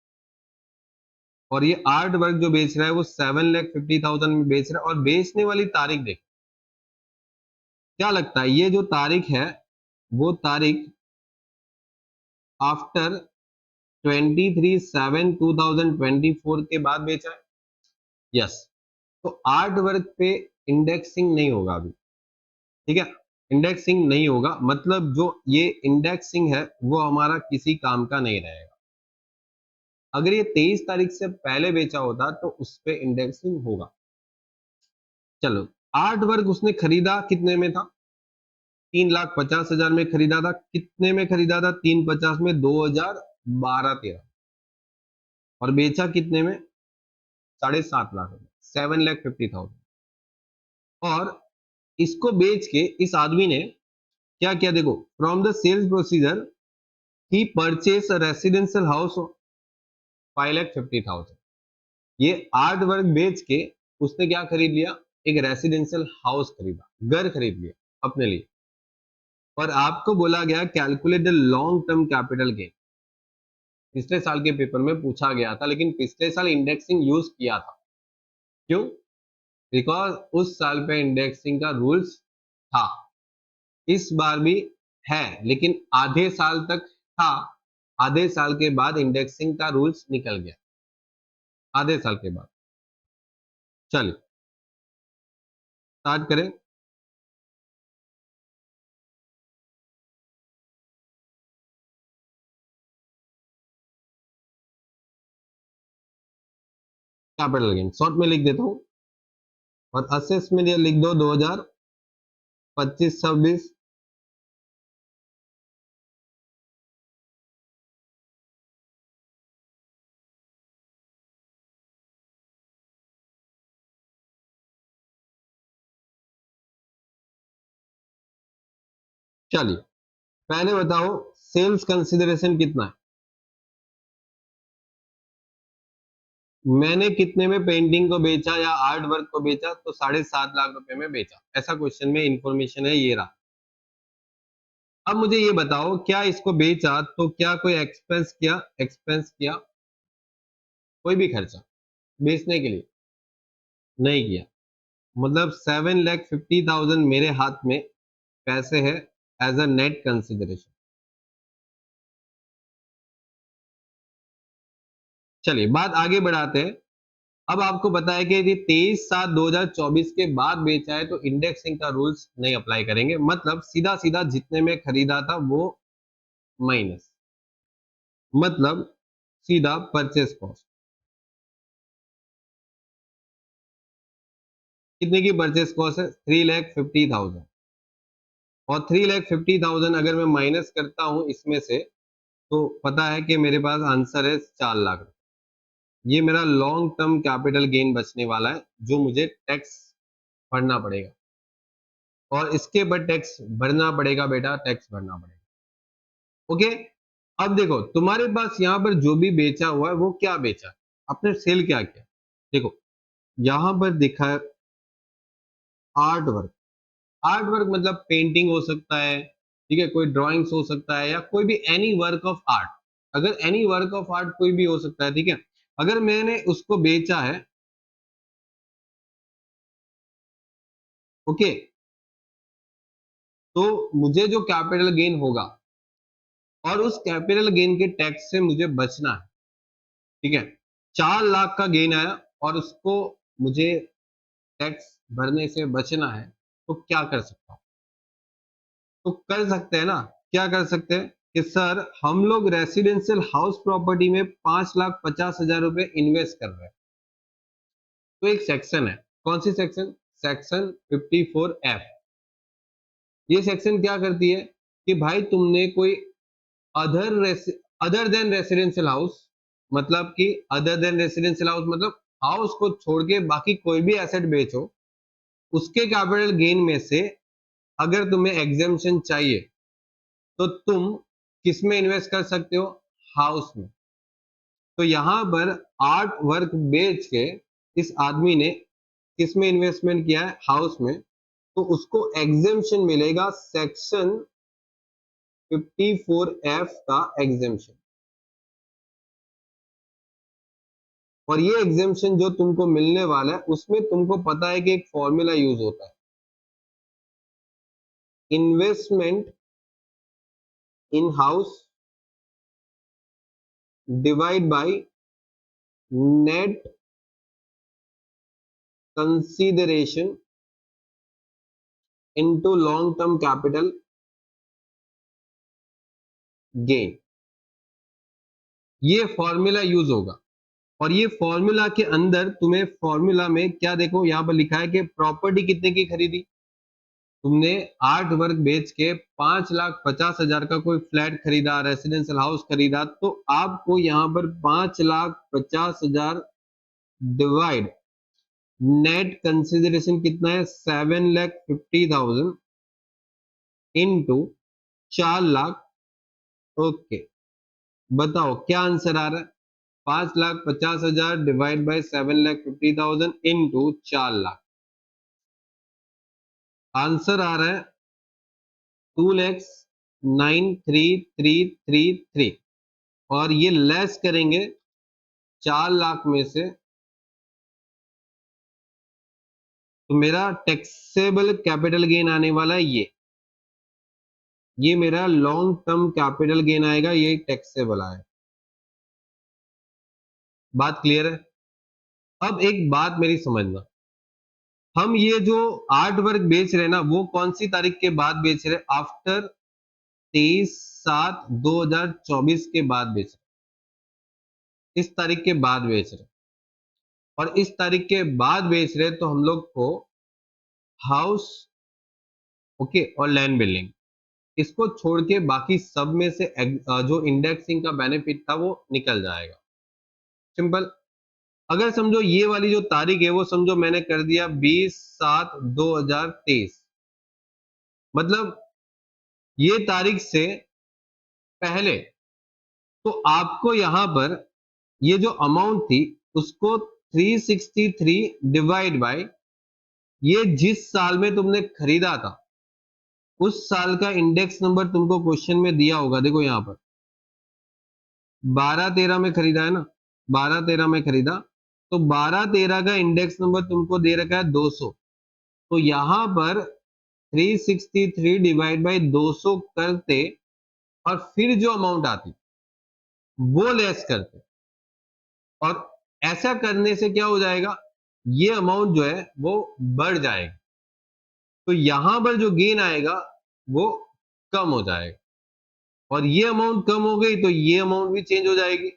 और ये आर्ट वर्क जो बेच रहा है वो 7,50,000 में बेच रहा है, और बेचने वाली तारीख देख, क्या लगता है ये जो तारीख है वो तारीख आफ्टर 23/7/2024 के बाद बेचा है? यस। तो आर्ट वर्क पे इंडेक्सिंग नहीं होगा अभी, ठीक है, इंडेक्सिंग नहीं होगा, मतलब जो ये इंडेक्सिंग है वो हमारा किसी काम का नहीं रहेगा। अगर ये 23 तारीख से पहले बेचा होता तो उस पे इंडेक्सिंग होगा। चलो, आर्ट वर्क उसने खरीदा कितने में था? 3,50,000 में खरीदा था। कितने में खरीदा था? 350 में, 2012-13। और बेचा कितने में? 7.5 लाख में, 7,50,000। और इसको बेच के इस आदमी ने क्या किया देखो, from the sales procedure he purchase a residential house 5,50,000। ये आर्ट वर्क बेच के उसने क्या खरीद लिया? एक रेसिडेंशियल हाउस खरीदा, घर खरीद लिया अपने लिए। और आपको बोला गया calculate the long term capital gain, पिछले साल के पेपर में पूछा गया था, लेकिन पिछले साल इंडेक्सिंग यूज किया था, क्यों? बिकॉज उस साल पे इंडेक्सिंग का रूल्स था, इस बार भी है, लेकिन आधे साल तक था, आधे साल के बाद इंडेक्सिंग का रूल्स निकल गया, आधे साल के बाद। चलिए स्टार्ट करें। कैपिटल गेन शॉर्ट में लिख देता हूं, और असेस में ये लिख दो 2025-26। चलिए, पहले बताओ सेल्स कंसिडरेशन कितना है? मैंने कितने में पेंटिंग को बेचा या आर्ट वर्क को बेचा? तो 7.5 लाख रुपए में बेचा, ऐसा क्वेश्चन में इंफॉर्मेशन है, ये रहा। अब मुझे ये बताओ, क्या इसको बेचा तो क्या कोई एक्सपेंस किया? एक्सपेंस किया? कोई भी खर्चा बेचने के लिए नहीं किया, मतलब 7,50,000 मेरे हाथ में पैसे है एज अ नेट कंसिडरेशन। चलिए बात आगे बढ़ाते हैं। अब आपको पता है कि यदि 23/7/2024 के बाद बेचा है तो इंडेक्सिंग का रूल्स नहीं अप्लाई करेंगे, मतलब सीधा सीधा जितने में खरीदा था वो माइनस, मतलब सीधा परचेस कॉस्ट। कितने की परचेस कॉस्ट है? 3,50,000। और 3,50,000 अगर मैं माइनस करता हूं इसमें से, तो पता है कि मेरे पास आंसर है 4 लाख। ये मेरा लॉन्ग टर्म कैपिटल गेन बचने वाला है जो मुझे टैक्स भरना पड़ेगा, और इसके ऊपर टैक्स भरना पड़ेगा बेटा, टैक्स भरना पड़ेगा। ओके, अब देखो तुम्हारे पास यहाँ पर जो भी बेचा हुआ है वो क्या बेचा है, आपने सेल क्या किया। देखो यहाँ पर दिखा है आर्ट वर्क। आर्ट वर्क मतलब पेंटिंग हो सकता है, ठीक है, कोई ड्राइंग्स हो सकता है, या कोई भी एनी वर्क ऑफ आर्ट। अगर एनी वर्क ऑफ आर्ट कोई भी हो सकता है, ठीक है, अगर मैंने उसको बेचा है, ओके, तो मुझे जो कैपिटल गेन होगा और उस कैपिटल गेन के टैक्स से मुझे बचना है, ठीक है। 4 लाख का गेन आया और उसको मुझे टैक्स भरने से बचना है, तो क्या कर सकता हूं? तो कर सकते हैं ना, क्या कर सकते हैं कि सर हम लोग रेसिडेंशियल हाउस प्रॉपर्टी में 5,50,000 रुपए इन्वेस्ट कर रहे हैं। तो एक सेक्शन है, कौन सी सेक्शन? Section 54F। ये सेक्शन क्या करती है कि भाई तुमने कोई other other than residential house, मतलब कि अदर देन रेसिडेंशियल हाउस मतलब हाउस को छोड़ के बाकी कोई भी एसेट बेचो, उसके कैपिटल गेन में से अगर तुम्हें एग्जेम्पशन चाहिए तो तुम किस में इन्वेस्ट कर सकते हो? हाउस में। तो यहां पर आर्ट वर्क बेच के इस आदमी ने किस में इन्वेस्टमेंट किया है? हाउस में। तो उसको एग्जेम्पशन मिलेगा, सेक्शन 54F का एग्जेम्पशन। और ये एग्जेम्पशन जो तुमको मिलने वाला है उसमें तुमको पता है कि एक फॉर्मूला यूज होता है, investment in house divide by net consideration into long term capital gain. ये फॉर्मूला यूज होगा। और ये फॉर्मूला के अंदर तुम्हें फॉर्मूला में क्या देखो, यहां पर लिखा है कि प्रॉपर्टी कितने की खरीदी। तुमने 8 वर्ग बेच के 5,50,000 का कोई फ्लैट खरीदा, रेसिडेंशियल हाउस खरीदा, तो आपको यहां पर 5,50,000 डिवाइड नेट कंसिडरेशन कितना है? 7,50,000 इंटू 4 लाख। ओके, बताओ क्या आंसर आ रहा है? 5,50,000 divide by 7,50,000 into 4 lakh. Answer आ रहा है 2,09,333। और ये लेस करेंगे 4 लाख में से, तो मेरा टैक्सेबल कैपिटल गेन आने वाला है ये मेरा लॉन्ग टर्म कैपिटल गेन आएगा, ये टैक्सेबल आएगा। बात क्लियर है? अब एक बात मेरी समझना, हम ये जो आर्ट वर्क बेच रहे हैं ना, वो कौन सी तारीख के बाद बेच रहे हैं? आफ्टर 23/7/2024 के बाद बेच रहे हैं, इस तारीख के बाद बेच रहे हैं। और इस तारीख के बाद बेच रहे हैं तो हम लोग को हाउस, ओके, और लैंड बिल्डिंग, इसको छोड़ के बाकी सब में से जो इंडेक्सिंग का बेनिफिट था वो निकल जाएगा। सिंपल। अगर समझो ये वाली जो तारीख है वो समझो मैंने कर दिया 20/7/2023, मतलब ये तारीख से पहले, तो आपको यहां पर ये जो अमाउंट थी उसको 363 डिवाइड बाय ये जिस साल में तुमने खरीदा था उस साल का इंडेक्स नंबर तुमको क्वेश्चन में दिया होगा। देखो यहां पर 12-13 में खरीदा है ना, 12-13 में खरीदा, तो 12-13 का इंडेक्स नंबर तुमको दे रखा है 200। तो यहां पर 363 डिवाइड बाई 200 करते और फिर जो अमाउंट आती वो लेस करते, और ऐसा करने से क्या हो जाएगा, ये अमाउंट जो है वो बढ़ जाएगा, तो यहां पर जो गेन आएगा वो कम हो जाएगा, और ये अमाउंट कम हो गई तो ये अमाउंट भी चेंज हो जाएगी,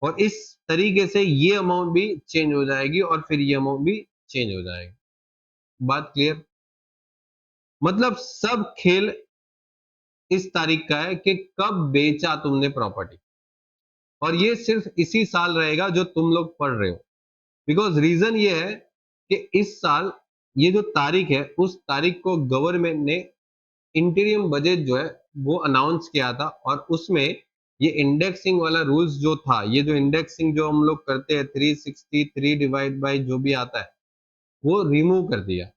और इस तरीके से ये अमाउंट भी चेंज हो जाएगी, और फिर ये अमाउंट भी चेंज हो जाएगी। बात क्लियर? मतलब सब खेल इस तारीख का है कि कब बेचा तुमने प्रॉपर्टी, और ये सिर्फ इसी साल रहेगा जो तुम लोग पढ़ रहे हो, बिकॉज रीजन ये है कि इस साल ये जो तारीख है उस तारीख को गवर्नमेंट ने इंटीरियम बजट जो है वो अनाउंस किया था, और उसमें ये इंडेक्सिंग वाला रूल्स जो था, ये जो इंडेक्सिंग जो हम लोग करते हैं 363 डिवाइड बाय जो भी आता है वो रिमूव कर दिया,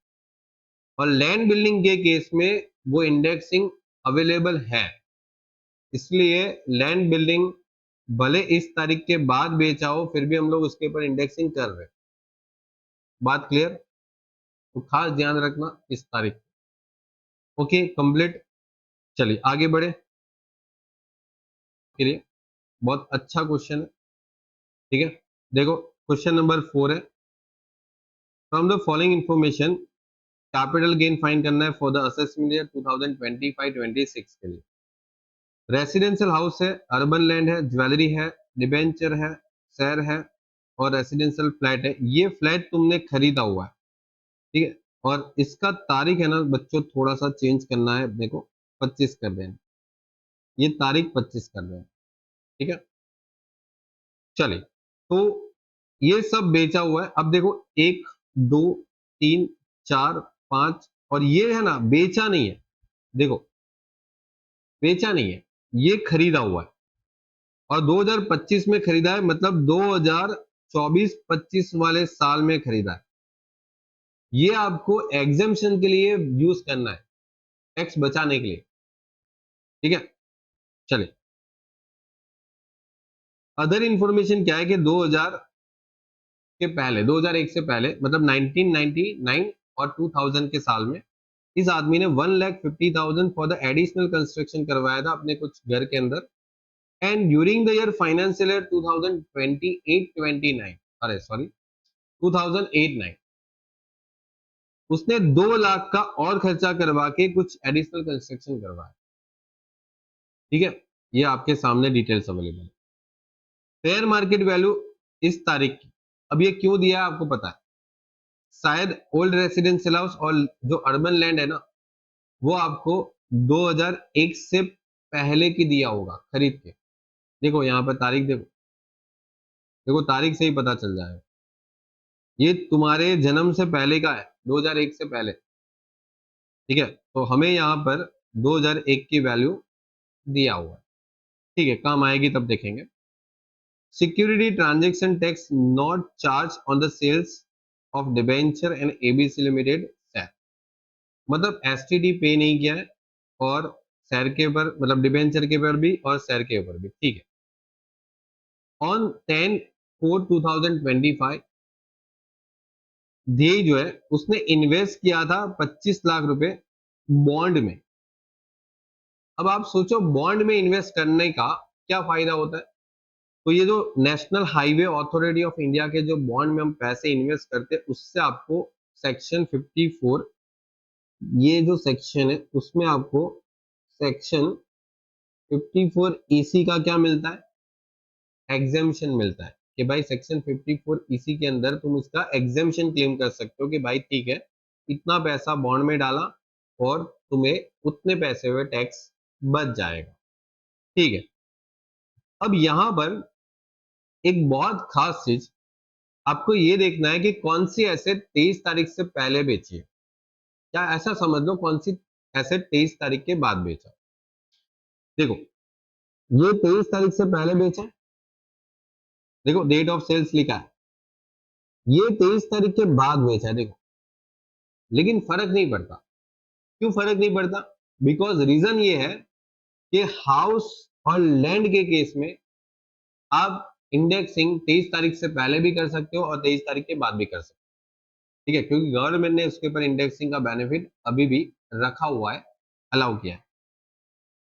और लैंड बिल्डिंग के केस में वो इंडेक्सिंग अवेलेबल है, इसलिए लैंड बिल्डिंग भले इस तारीख के बाद बेचा हो फिर भी हम लोग उसके ऊपर इंडेक्सिंग कर रहे हैं। बात क्लियर? तो खास ध्यान रखना इस तारीख। Okay, complete. चलिए आगे बढ़े के लिए, बहुत अच्छा क्वेश्चन है, ठीक है। देखो क्वेश्चन नंबर 4 है, from the following information capital gain find करना है फॉर द असेसमेंट ईयर 2025-26 के लिए। रेसिडेंशियल हाउस है, अर्बन लैंड है, ज्वेलरी है, डिबेंचर है, शेयर है, और रेसिडेंशियल फ्लैट है। ये फ्लैट तुमने खरीदा हुआ है, ठीक है, और इसका तारीख है ना बच्चों थोड़ा सा चेंज करना है, देखो 25 कर देना, ये तारीख 25 कर देना, ठीक है। चलिए, तो ये सब बेचा हुआ है। अब देखो 1 2 3 4 5, और ये है ना बेचा नहीं है, देखो बेचा नहीं है, ये खरीदा हुआ है, और 2025 में खरीदा है, मतलब 2024-25 वाले साल में खरीदा है। ये आपको एग्जाम्शन के लिए यूज करना है, टैक्स बचाने के लिए, ठीक है। चलिए, अदर इंफॉर्मेशन क्या है कि 2000 के पहले, 2001 से पहले, मतलब 1999 और 2000 के साल में इस आदमी ने 1,50,000 फॉर द एडिशनल कंस्ट्रक्शन करवाया था अपने कुछ घर के अंदर, and during the year financial year 2028-29, अरे सॉरी 2008-9, उसने 2 लाख का और खर्चा करवा के कुछ एडिशनल कंस्ट्रक्शन करवाया, ठीक है। ये आपके सामने डिटेल्स अवेलेबल है। फेयर मार्केट वैल्यू इस तारीख की, अब ये क्यों दिया है आपको पता है, शायद ओल्ड रेसिडेंशियल हाउस और जो अर्बन लैंड है ना वो आपको 2001 से पहले की दिया होगा खरीद के। देखो यहाँ पर तारीख देखो, देखो तारीख से ही पता चल जाएगा, ये तुम्हारे जन्म से पहले का है, 2001 से पहले, ठीक है। तो हमें यहाँ पर 2001 की वैल्यू दिया हुआ है, ठीक है, काम आएगी तब देखेंगे। Security transaction tax not charge on the sales of debenture and ABC limited share, मतलब एसटीडी पे नहीं किया है, और शेयर के ऊपर मतलब डिबेंचर के ऊपर भी और शेयर के ऊपर भी, ठीक है। ऑन 10/4/2025 ध्येय जो है उसने इन्वेस्ट किया था 25 लाख रुपए बॉन्ड में। अब आप सोचो बॉन्ड में इन्वेस्ट करने का क्या फायदा होता है, तो ये जो national highway authority of India के जो बॉन्ड में हम पैसे इन्वेस्ट करते हैं उससे आपको सेक्शन 54, ये जो सेक्शन है उसमें आपको सेक्शन 54 ईसी का क्या मिलता है, एग्जेम्पशन मिलता है, कि भाई सेक्शन 54 ईसी के अंदर तुम इसका एग्जेम्पशन क्लेम कर सकते हो कि भाई ठीक है इतना पैसा बॉन्ड में डाला और तुम्हें उतने पैसे हुए टैक्स बच जाएगा, ठीक है। अब यहां पर एक बहुत खास चीज आपको ये देखना है कि कौन सी एसेट 23 तारीख से पहले बेची है, क्या ऐसा समझ लो कौन सी एसेट 23 तारीख के बाद बेचा। देखो ये 23 तारीख से पहले बेचा, देखो डेट ऑफ सेल्स लिखा है, ये 23 तारीख के बाद बेचा है, देखो, लेकिन फर्क नहीं पड़ता। क्यों फर्क नहीं पड़ता? बिकॉज रीजन ये है कि हाउस और लैंड के केस में आप इंडेक्सिंग 23 तारीख से पहले भी कर सकते हो और 23 तारीख के बाद भी कर सकते हो, ठीक है, क्योंकि गवर्नमेंट ने उसके ऊपर इंडेक्सिंग का बेनिफिट अभी भी रखा हुआ है, अलाउ किया है।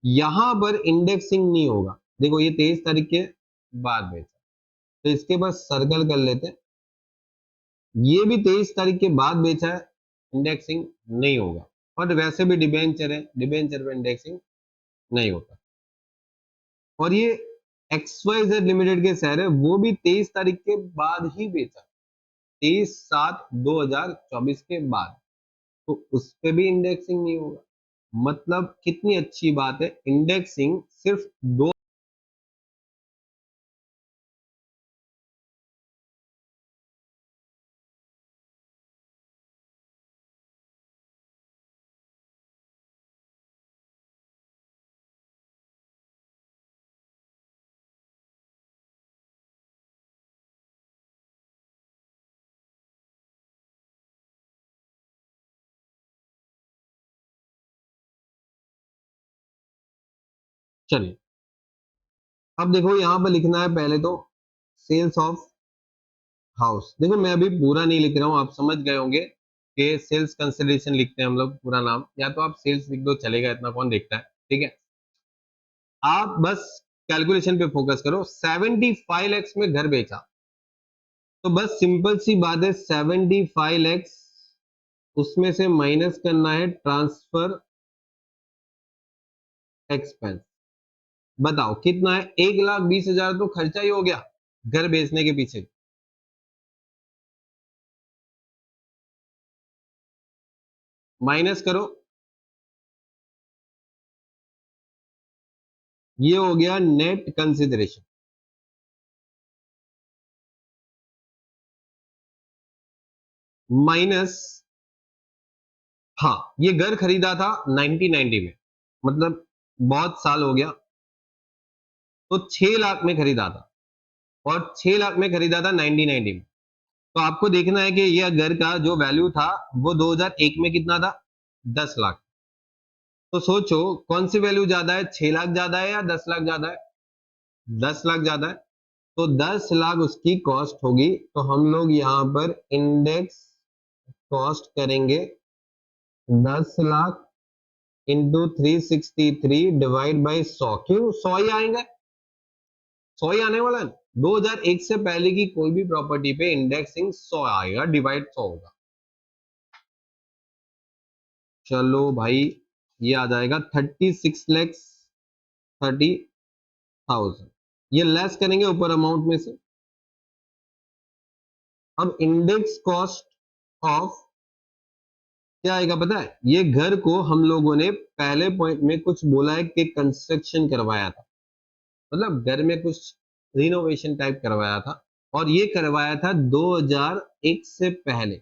यहां पर इंडेक्सिंग नहीं होगा, देखो ये 23 तारीख के बाद बेचा, तो इसके बस सर्कल कर लेते हैं। ये भी 23 तारीख के बाद बेचा है, इंडेक्सिंग नहीं होगा। और वैसे भी डिबेंचर है, डिबेंचर पे इंडेक्सिंग नहीं होता। और ये XYZ लिमिटेड के शेयर है, वो भी 23 तारीख के बाद ही बेचा, 23/7/2024 के बाद, तो उस पे भी इंडेक्सिंग नहीं होगा। मतलब कितनी अच्छी बात है, इंडेक्सिंग सिर्फ दो। चलिए अब देखो यहां पर लिखना है पहले तो सेल्स ऑफ हाउस। देखो मैं अभी पूरा नहीं लिख रहा हूं, आप समझ गए होंगे कि सेल्स कंसिडरेशन लिखते हैं हम लोग पूरा नाम, या तो आप सेल्स लिख दो चलेगा, इतना कौन देखता है, ठीक है। आप बस कैलकुलेशन पे फोकस करो। 75 लैक्स में घर बेचा, तो बस सिंपल सी बात है, 75 लैक्स उसमें से माइनस करना है ट्रांसफर एक्सपेंस। बताओ कितना है, 1,20,000 तो खर्चा ही हो गया घर बेचने के पीछे। माइनस करो, ये हो गया नेट कंसिडरेशन, माइनस, हाँ ये घर खरीदा था 1990 में, मतलब बहुत साल हो गया, तो 6 लाख में खरीदा था, और 6 लाख में खरीदा था 1990 में। तो आपको देखना है कि यह घर का जो वैल्यू था वो 2001 में कितना था, 10 लाख। तो सोचो कौन सी वैल्यू ज्यादा है, 6 लाख ज्यादा है या 10 लाख ज्यादा है, 10 लाख ज्यादा है। तो 10 लाख उसकी कॉस्ट होगी, तो हम लोग यहां पर इंडेक्स कॉस्ट करेंगे 10 लाख इंटू 363 डिवाइड बाई 100। क्यों 100 ही आएंगे, 100 ही आने वाला है। 2001 से पहले की कोई भी प्रॉपर्टी पे इंडेक्सिंग 100 आएगा, डिवाइड 100 होगा। चलो भाई ये आ जाएगा 36,30,000। ये लेस करेंगे ऊपर अमाउंट में से। अब इंडेक्स कॉस्ट ऑफ क्या आएगा पता है, ये घर को हम लोगों ने पहले पॉइंट में कुछ बोला है कि कंस्ट्रक्शन करवाया था, मतलब घर में कुछ रिनोवेशन टाइप करवाया था, और ये करवाया था 2001 से पहले।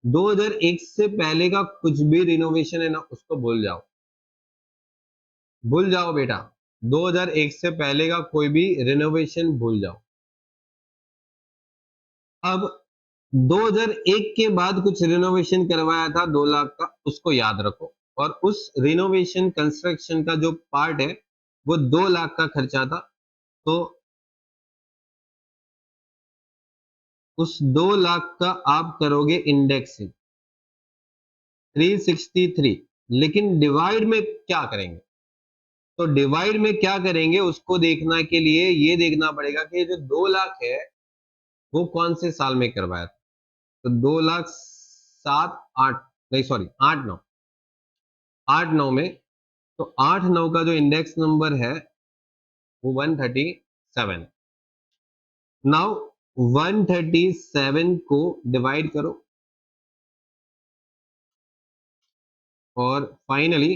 2001 से पहले का कुछ भी रिनोवेशन है ना, उसको भूल जाओ, भूल जाओ बेटा। 2001 से पहले का कोई भी रिनोवेशन भूल जाओ। अब 2001 के बाद कुछ रिनोवेशन करवाया था 2 लाख का, उसको याद रखो, और उस रिनोवेशन कंस्ट्रक्शन का जो पार्ट है वो 2 लाख का खर्चा था। तो उस 2 लाख का आप करोगे इंडेक्सिंग 363, लेकिन डिवाइड में क्या करेंगे, तो डिवाइड में क्या करेंगे उसको देखना के लिए ये देखना पड़ेगा कि जो 2 लाख है वो कौन से साल में करवाया था। तो 2,07,, 8, नहीं सॉरी 8,9, 8,9 में, तो 8,9 का जो इंडेक्स नंबर है वो 137। नाउ 137 को डिवाइड करो, और फाइनली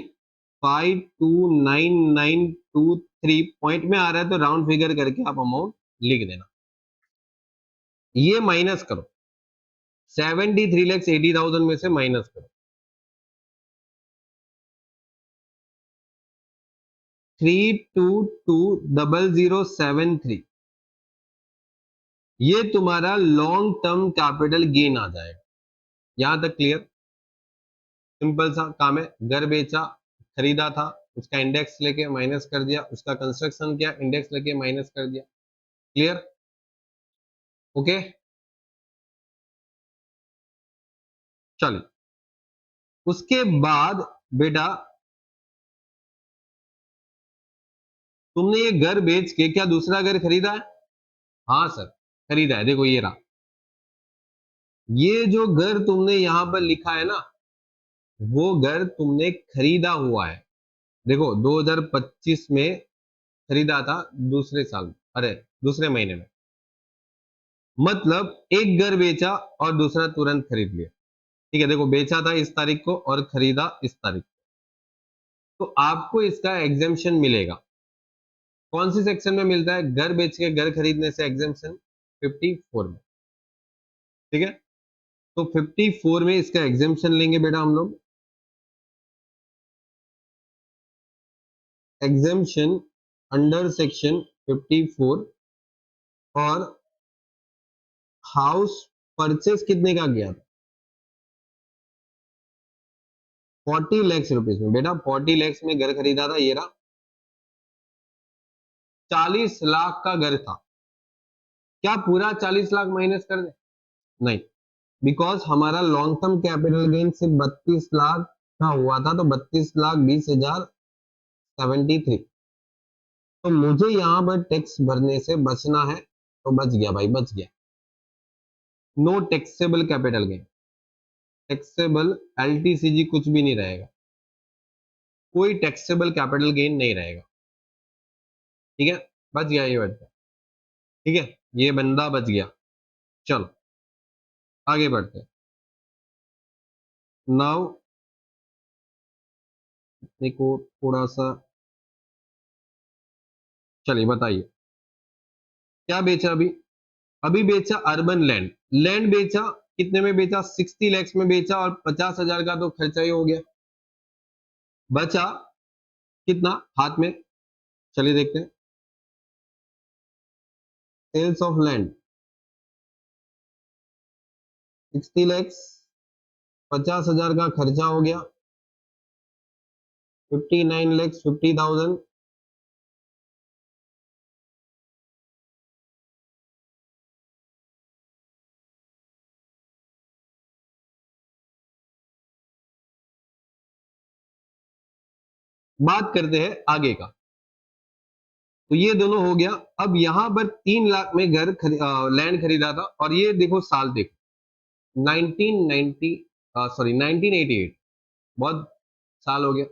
529923 पॉइंट में आ रहा है, तो राउंड फिगर करके आप अमाउंट लिख देना। ये माइनस करो, 73,80,000 में से माइनस करो 322,0073, ये तुम्हारा लॉन्ग टर्म कैपिटल गेन आ जाएगा। यहां तक क्लियर, सिंपल सा काम है। घर बेचा, खरीदा था, उसका इंडेक्स लेके माइनस कर दिया, उसका कंस्ट्रक्शन किया, इंडेक्स लेके माइनस कर दिया। Clear, okay. चलिए उसके बाद बेटा तुमने ये घर बेच के क्या दूसरा घर खरीदा है? हाँ सर। खरीदा है, देखो ये रहा, ये जो घर तुमने यहां पर लिखा है ना, वो घर तुमने खरीदा हुआ है। देखो 2025 में खरीदा था, दूसरे साल, अरे दूसरे महीने में, मतलब एक घर बेचा और दूसरा तुरंत खरीद लिया। ठीक है, देखो बेचा था इस तारीख को और खरीदा इस तारीख को, तो आपको इसका एग्जेम्पशन मिलेगा। कौन सी सेक्शन में मिलता है? घर बेच के घर खरीदने से एग्जेम्पशन 54 में। ठीक है, तो 54 में इसका एग्जेम्पशन लेंगे बेटा हम लोग। एग्जेम्पशन अंडर सेक्शन 54, और हाउस परचेस कितने का किया था? 40 लाख रुपीस में। बेटा 40 लाख में घर खरीदा था, ये रहा, 40 लाख का घर था। क्या पूरा 40 लाख माइनस कर दे? नहीं, बिकॉज हमारा लॉन्ग टर्म कैपिटल गेन सिर्फ 32 लाख का हुआ था, तो 32,20,073। तो मुझे यहां पर टैक्स भरने से बचना है, तो बच गया भाई, बच गया। No taxable capital gain, taxable LTCG कुछ भी नहीं रहेगा, कोई टैक्सेबल कैपिटल गेन नहीं रहेगा। ठीक है, बच गया ये बच गया। ठीक है, ये बंदा बच गया। चलो आगे बढ़ते हैं। नाउ देखो थोड़ा सा, चलिए बताइए क्या बेचा अभी? अभी बेचा अर्बन लैंड, लैंड बेचा, कितने में बेचा? 60 लैक्स में बेचा, और 50,000 का तो खर्चा ही हो गया। बचा कितना हाथ में? चलिए देखते हैं। सेल्स ऑफ लैंड 60 लैक्स, 50,000 का खर्चा हो गया, 59,50,000। बात करते हैं आगे का। तो ये दोनों हो गया। अब यहां पर 3 लाख में लैंड खरीदा था, और ये देखो साल देखो 1990, सॉरी 1988, बहुत साल हो गया।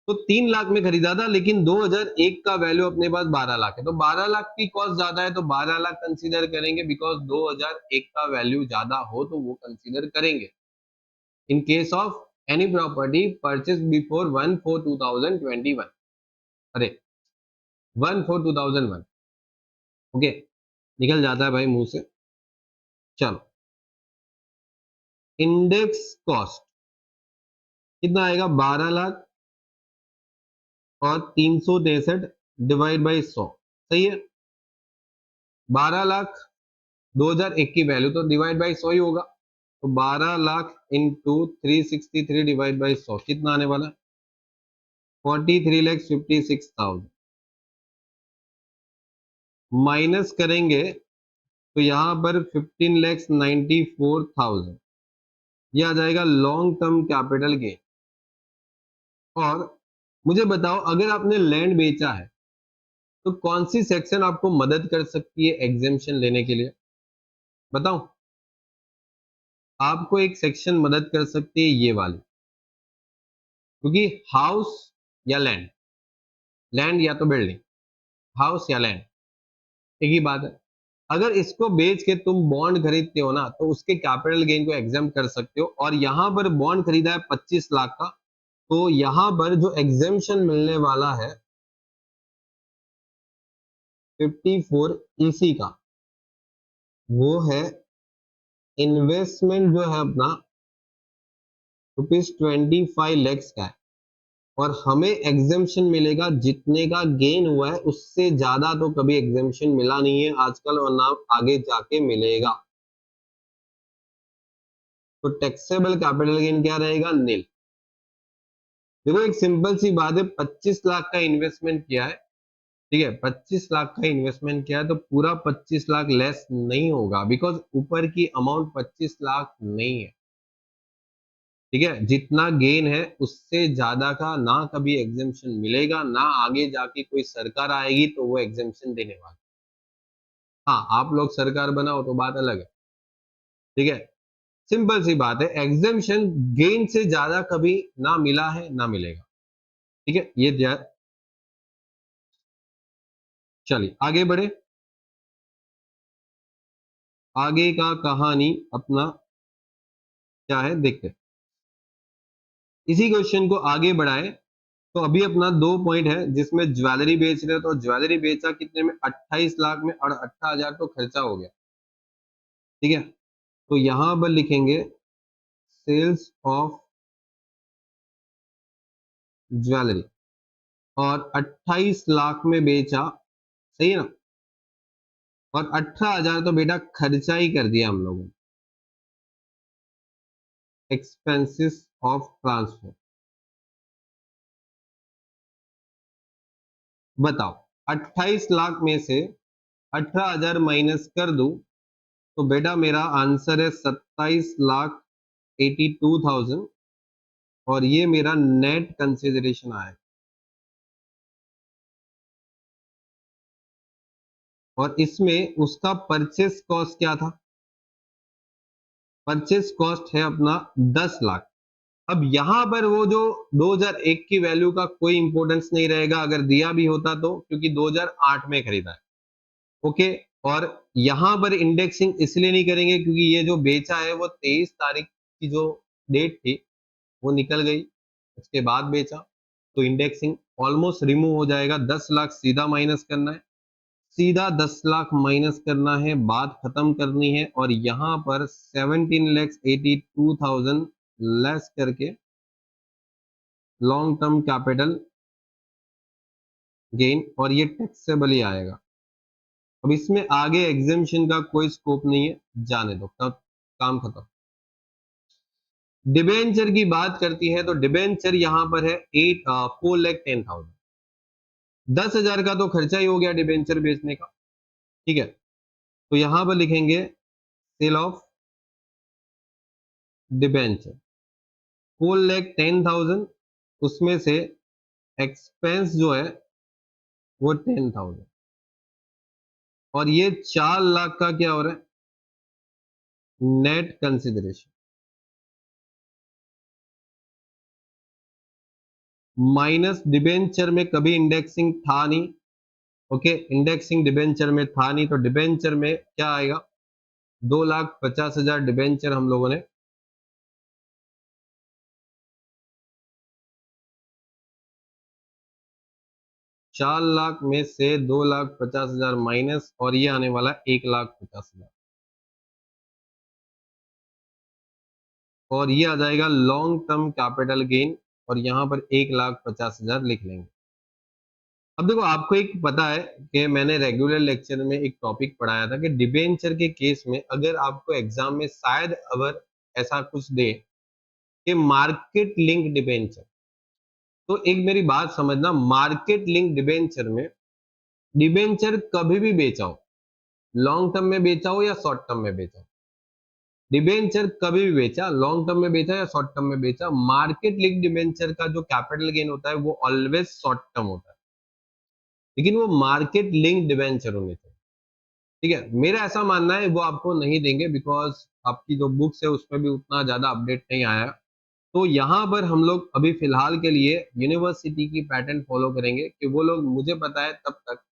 तो 3 लाख में खरीदा था, लेकिन 2001 का वैल्यू अपने पास 12 लाख है, तो 12 लाख की कॉस्ट ज्यादा है, तो 12 लाख कंसीडर करेंगे, बिकॉज 2001 का वैल्यू ज्यादा हो तो वो कंसीडर करेंगे। In case of any property purchase before 1/4/2021, अरे 1/4/2001। ओके, निकल जाता है भाई मुंह से। चलो, इंडेक्स कॉस्ट कितना आएगा? 12 लाख और 363 डिवाइड बाई 100, सही है। 12 लाख 2001 की वैल्यू, तो डिवाइड बाई 100 ही होगा, तो 12 लाख इंटू 363 डिवाइड बाई 100 कितना आने वाला? 43,56,000। माइनस करेंगे तो यहां पर 15,94,000, ये आ जाएगा लॉन्ग टर्म कैपिटल गेन। और मुझे बताओ, अगर आपने लैंड बेचा है तो कौन सी सेक्शन आपको मदद कर सकती है एग्जेम्पशन लेने के लिए? बताओ, आपको एक सेक्शन मदद कर सकती है ये वाली, क्योंकि हाउस या लैंड, लैंड या तो बिल्डिंग, हाउस या लैंड एक ही बात है। अगर इसको बेच के तुम बॉन्ड खरीदते हो ना, तो उसके कैपिटल गेन को एग्जाम कर सकते हो। और यहां पर बॉन्ड खरीदा है 25 लाख का, तो यहां पर जो एग्जेम्पशन मिलने वाला है 54 ईसी का, वो है इन्वेस्टमेंट जो है अपना ₹25 लाख का है, और हमें एग्जेम्पशन मिलेगा जितने का गेन हुआ है उससे ज्यादा तो कभी एग्जेम्पशन मिला नहीं है आजकल, और ना आगे जाके मिलेगा। तो टैक्सेबल कैपिटल गेन क्या रहेगा? नील। देखो एक सिंपल सी बात है, 25 लाख का इन्वेस्टमेंट किया है, ठीक है, 25 लाख का इन्वेस्टमेंट किया है, तो पूरा 25 लाख लेस नहीं होगा, बिकॉज ऊपर की अमाउंट 25 लाख नहीं है। ठीक है, जितना गेन है उससे ज्यादा का ना कभी एग्जेम्पशन मिलेगा, ना आगे जाके कोई सरकार आएगी तो वो एग्जेम्पशन देने वाली। हाँ, आप लोग सरकार बनाओ तो बात अलग है, ठीक है। सिंपल सी बात है, एग्जेम्पशन गेन से ज्यादा कभी ना मिला है ना मिलेगा, ठीक है। ये चलिए आगे बढ़े, आगे का कहानी अपना क्या है देखते हैं। इसी क्वेश्चन को आगे बढ़ाए तो अभी अपना 2 पॉइंट है जिसमें ज्वेलरी बेच रहे हो, तो ज्वेलरी बेचा कितने में, 28 लाख में, और 18,000 तो खर्चा हो गया, ठीक है। तो यहां पर लिखेंगे सेल्स ऑफ ज्वेलरी, और 28 लाख में बेचा, सही है ना, और 18,000 तो बेटा खर्चा ही कर दिया हम लोगों ने, एक्सपेंसेस ऑफ ट्रांसफर। बताओ, 28 लाख में से 18,000 माइनस कर दूं तो बेटा मेरा आंसर है 27,82,000, और ये मेरा नेट कंसिडरेशन आएगा। और इसमें उसका परचेस कॉस्ट क्या था, परचेस कॉस्ट है अपना 10 लाख। अब यहां पर वो जो 2001 की वैल्यू का कोई इंपॉर्टेंस नहीं रहेगा अगर दिया भी होता तो, क्योंकि 2008 में खरीदा है, ओके। और यहां पर इंडेक्सिंग इसलिए नहीं करेंगे क्योंकि ये जो बेचा है वो 23 तारीख की जो डेट थी वो निकल गई, उसके बाद बेचा, तो इंडेक्सिंग ऑलमोस्ट रिमूव हो जाएगा। 10 लाख सीधा माइनस करना है, सीधा 10 लाख माइनस करना है, बात खत्म करनी है। और यहां पर 17,82,000 लेस करके लॉन्ग टर्म कैपिटल गेन, और ये टैक्सेबल ही आएगा। अब इसमें आगे एग्जेम्पशन का कोई स्कोप नहीं है, जाने दो, तब काम खत्म। डिबेंचर की बात करती है तो डिबेंचर यहां पर है 4,10,000, 10,000 का तो खर्चा ही हो गया डिबेंचर बेचने का, ठीक है। तो यहां पर लिखेंगे सेल ऑफ डिबेंचर 4,10,000, उसमें से एक्सपेंस जो है वो 10,000, और ये 4 लाख का क्या हो रहा है, नेट कंसिडरेशन, माइनस डिबेंचर में कभी इंडेक्सिंग था नहीं, ओके, इंडेक्सिंग डिबेंचर में था नहीं, तो डिबेंचर में क्या आएगा, 2,50,000 डिबेंचर हम लोगों ने 4 लाख में से 2,50,000 माइनस, और ये आने वाला 1,50,000, और ये आ जाएगा लॉन्ग टर्म कैपिटल गेन, और यहां पर 1,50,000 लिख लेंगे। अब देखो, आपको एक पता है कि मैंने रेगुलर लेक्चर में एक टॉपिक पढ़ाया था कि डिबेंचर के केस में अगर आपको एग्जाम में शायद अगर ऐसा कुछ दे कि मार्केट लिंक डिबेंचर, तो एक मेरी बात समझना, मार्केट लिंक डिबेंचर में डिबेंचर कभी भी बेचा हो, लॉन्ग टर्म में बेचा हो या शॉर्ट टर्म में बेचा हो, डिबेंचर कभी भी बेचा, लॉन्ग टर्म में बेचा या शॉर्ट टर्म में बेचा, मार्केट लिंक डिबेंचर का जो कैपिटल गेन होता है वो ऑलवेज शॉर्ट टर्म होता है, लेकिन वो मार्केट लिंक डिबेंचर होने चाहिए, ठीक है। मेरा ऐसा मानना है वो आपको नहीं देंगे, बिकॉज आपकी जो बुक्स है उसमें भी उतना ज्यादा अपडेट नहीं आया। तो यहाँ पर हम लोग अभी फिलहाल के लिए यूनिवर्सिटी की पैटर्न फॉलो करेंगे कि वो लोग, मुझे पता है तब तक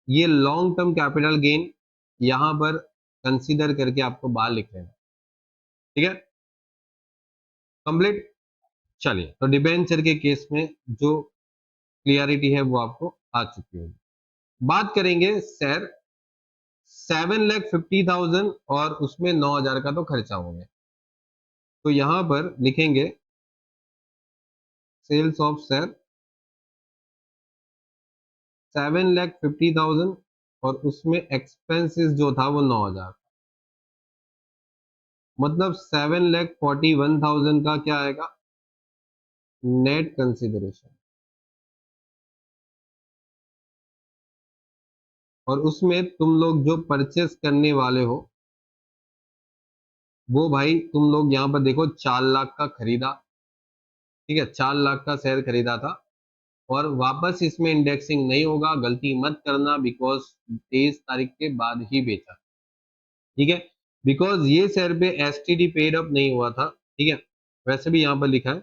ये लॉन्ग टर्म कैपिटल गेन यहाँ पर कंसीडर करके आपको बाहर लिख लेना, ठीक है, कंप्लीट। चलिए, तो डिबेंचर के केस में जो क्लियरिटी है वो आपको आ चुकी होगी। बात करेंगे सर 7,50,000, और उसमें 9,000 का तो खर्चा हो गया, तो यहां पर लिखेंगे सेल्स ऑफ सर 7,50,000, और उसमें एक्सपेंसेस जो था वो 9,000, मतलब 7,41,000 का क्या आएगा, नेट कंसिडरेशन। और उसमें तुम लोग जो परचेस करने वाले हो वो भाई तुम लोग यहाँ पर देखो 4 लाख का खरीदा, ठीक है, 4 लाख का शेयर खरीदा था, और वापस इसमें इंडेक्सिंग नहीं होगा, गलती मत करना, बिकॉज 23 तारीख के बाद ही बेचा, ठीक है। बिकॉज ये शेयर पे एसटीडी पेड अप नहीं हुआ था, ठीक है। वैसे भी यहाँ पर लिखा है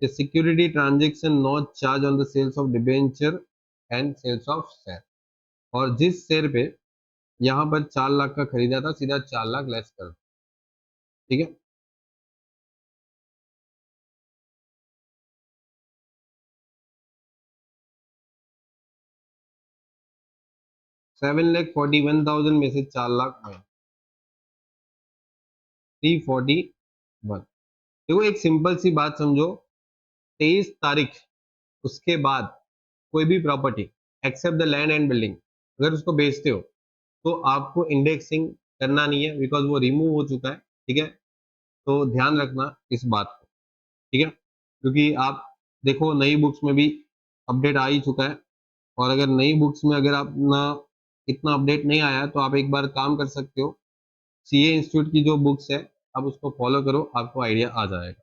कि security transaction not charge on the sales of debenture and sales of share, और जिस शेयर पे यहाँ पर 4 लाख का खरीदा था सीधा 4 लाख लेस कर दो, ठीक है। 7,41,000 में से 4 लाख में 341। देखो एक सिंपल सी बात समझो, 23 तारीख उसके बाद कोई भी property except the land and building अगर उसको बेचते हो तो आपको इंडेक्सिंग करना नहीं है, बिकॉज वो रिमूव हो चुका है, ठीक है। तो ध्यान रखना इस बात को, ठीक है। क्योंकि आप देखो नई बुक्स में भी अपडेट आ ही चुका है, और अगर नई बुक्स में अगर आप ना इतना अपडेट नहीं आया तो आप एक बार काम कर सकते हो, सीए इंस्टीट्यूट की जो बुक्स है आप उसको फॉलो करो, आपको आइडिया आ जाएगा।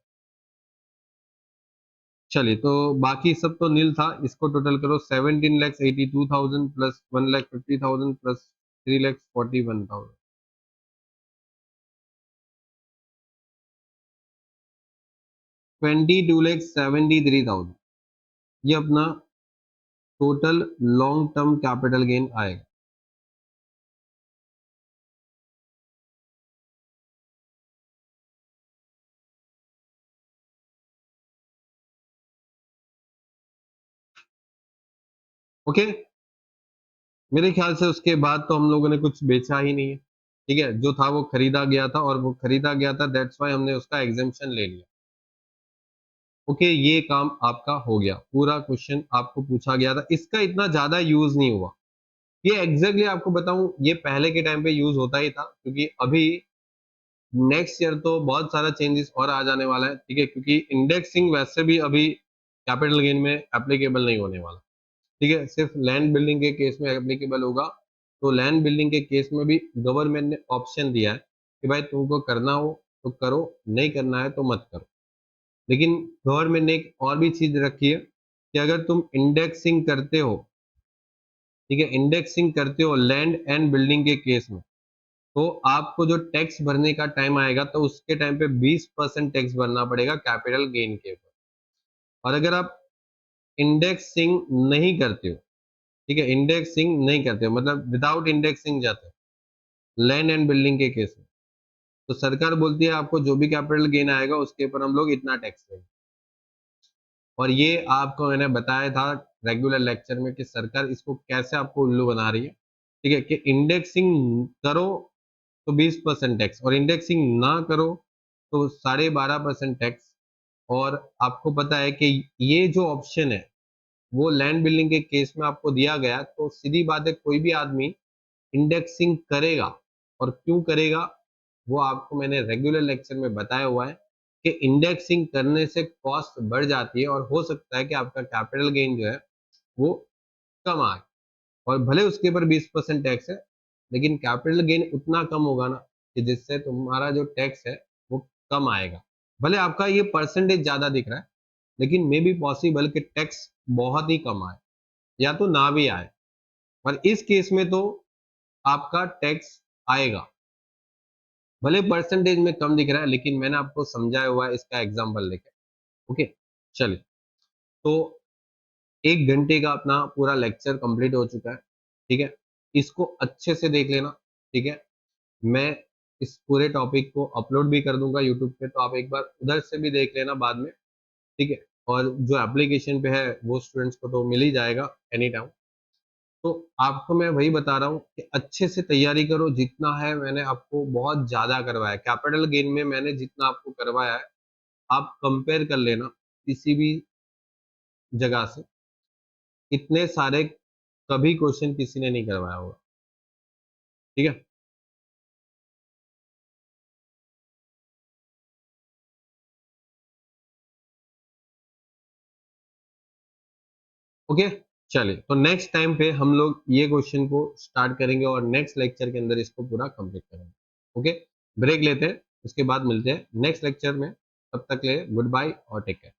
चलिए, तो बाकी सब तो नील था, इसको टोटल करो, 17,82,000 प्लस 1,50,000 प्लस 3,41,000, 22,73,000, ये अपना total long term capital gain आएगा। ओके, मेरे ख्याल से उसके बाद तो हम लोगों ने कुछ बेचा ही नहीं है, ठीक है। जो था वो खरीदा गया था, और वो खरीदा गया था, दैट्स वाई हमने उसका एग्जेम्पशन ले लिया। ओके, ये काम आपका हो गया, पूरा क्वेश्चन आपको पूछा गया था, इसका इतना ज्यादा यूज नहीं हुआ। ये एग्जैक्टली आपको बताऊं, ये पहले के टाइम पे यूज होता ही था, क्योंकि अभी नेक्स्ट ईयर तो बहुत सारा चेंजेस और आ जाने वाला है, ठीक है। क्योंकि इंडेक्सिंग वैसे भी अभी कैपिटल गेन में एप्लीकेबल नहीं होने वाला, ठीक है, सिर्फ लैंड बिल्डिंग के केस में एप्लीकेबल होगा। तो लैंड बिल्डिंग के केस में भी गवर्नमेंट ने ऑप्शन दिया है कि भाई तुमको करना हो तो करो, नहीं करना है तो मत करो। लेकिन गवर्नमेंट ने एक और भी चीज रखी है कि अगर तुम इंडेक्सिंग करते हो, ठीक है, इंडेक्सिंग करते हो लैंड एंड बिल्डिंग के केस में, तो आपको जो टैक्स भरने का टाइम आएगा तो उसके टाइम पे 20% टैक्स भरना पड़ेगा कैपिटल गेन के ऊपर। और अगर आप इंडेक्सिंग नहीं करते हो, ठीक है, इंडेक्सिंग नहीं करते हो मतलब विदाउट इंडेक्सिंग जाते हो लैंड एंड बिल्डिंग के केस में, तो सरकार बोलती है आपको जो भी कैपिटल गेन आएगा उसके ऊपर हम लोग इतना टैक्स लेंगे। और ये आपको मैंने बताया था रेगुलर लेक्चर में कि सरकार इसको कैसे आपको उल्लू बना रही है, ठीक है, कि इंडेक्सिंग करो तो 20% टैक्स, और इंडेक्सिंग ना करो तो 12.5% टैक्स। और आपको पता है कि ये जो ऑप्शन है वो लैंड बिल्डिंग के केस में आपको दिया गया, तो सीधी बात है कोई भी आदमी इंडेक्सिंग करेगा, और क्यों करेगा वो आपको मैंने रेगुलर लेक्चर में बताया हुआ है कि इंडेक्सिंग करने से कॉस्ट बढ़ जाती है, और हो सकता है कि आपका कैपिटल गेन जो है वो कम आए, और भले उसके ऊपर 20% टैक्स है, लेकिन कैपिटल गेन उतना कम होगा ना कि जिससे तुम्हारा जो टैक्स है वो कम आएगा। भले आपका ये परसेंटेज ज्यादा दिख रहा है, लेकिन मे बी पॉसिबल कि टैक्स बहुत ही कम आए या तो ना भी आए, और इस केस में तो आपका टैक्स आएगा। भले परसेंटेज में कम दिख रहा है, लेकिन मैंने आपको समझाया हुआ है इसका एग्जाम्पल लेके। ओके, चलिए, तो 1 घंटे का अपना पूरा लेक्चर कंप्लीट हो चुका है, ठीक है। इसको अच्छे से देख लेना, ठीक है। मैं इस पूरे टॉपिक को अपलोड भी कर दूंगा यूट्यूब पे, तो आप एक बार उधर से भी देख लेना बाद में, ठीक है। और जो एप्लीकेशन पे है वो स्टूडेंट्स को तो मिल ही जाएगा एनी टाइम। तो आपको मैं वही बता रहा हूँ कि अच्छे से तैयारी करो, जितना है मैंने आपको बहुत ज्यादा करवाया कैपिटल गेन में, मैंने जितना आपको करवाया है आप कंपेयर कर लेना किसी भी जगह से, इतने सारे कभी क्वेश्चन किसी ने नहीं करवाया होगा, ठीक है। ओके, चलिए, तो नेक्स्ट टाइम पे हम लोग ये क्वेश्चन को स्टार्ट करेंगे और नेक्स्ट लेक्चर के अंदर इसको पूरा कंप्लीट करेंगे। ओके, ब्रेक लेते हैं, उसके बाद मिलते हैं नेक्स्ट लेक्चर में, तब तक ले गुड बाय और टेक केयर।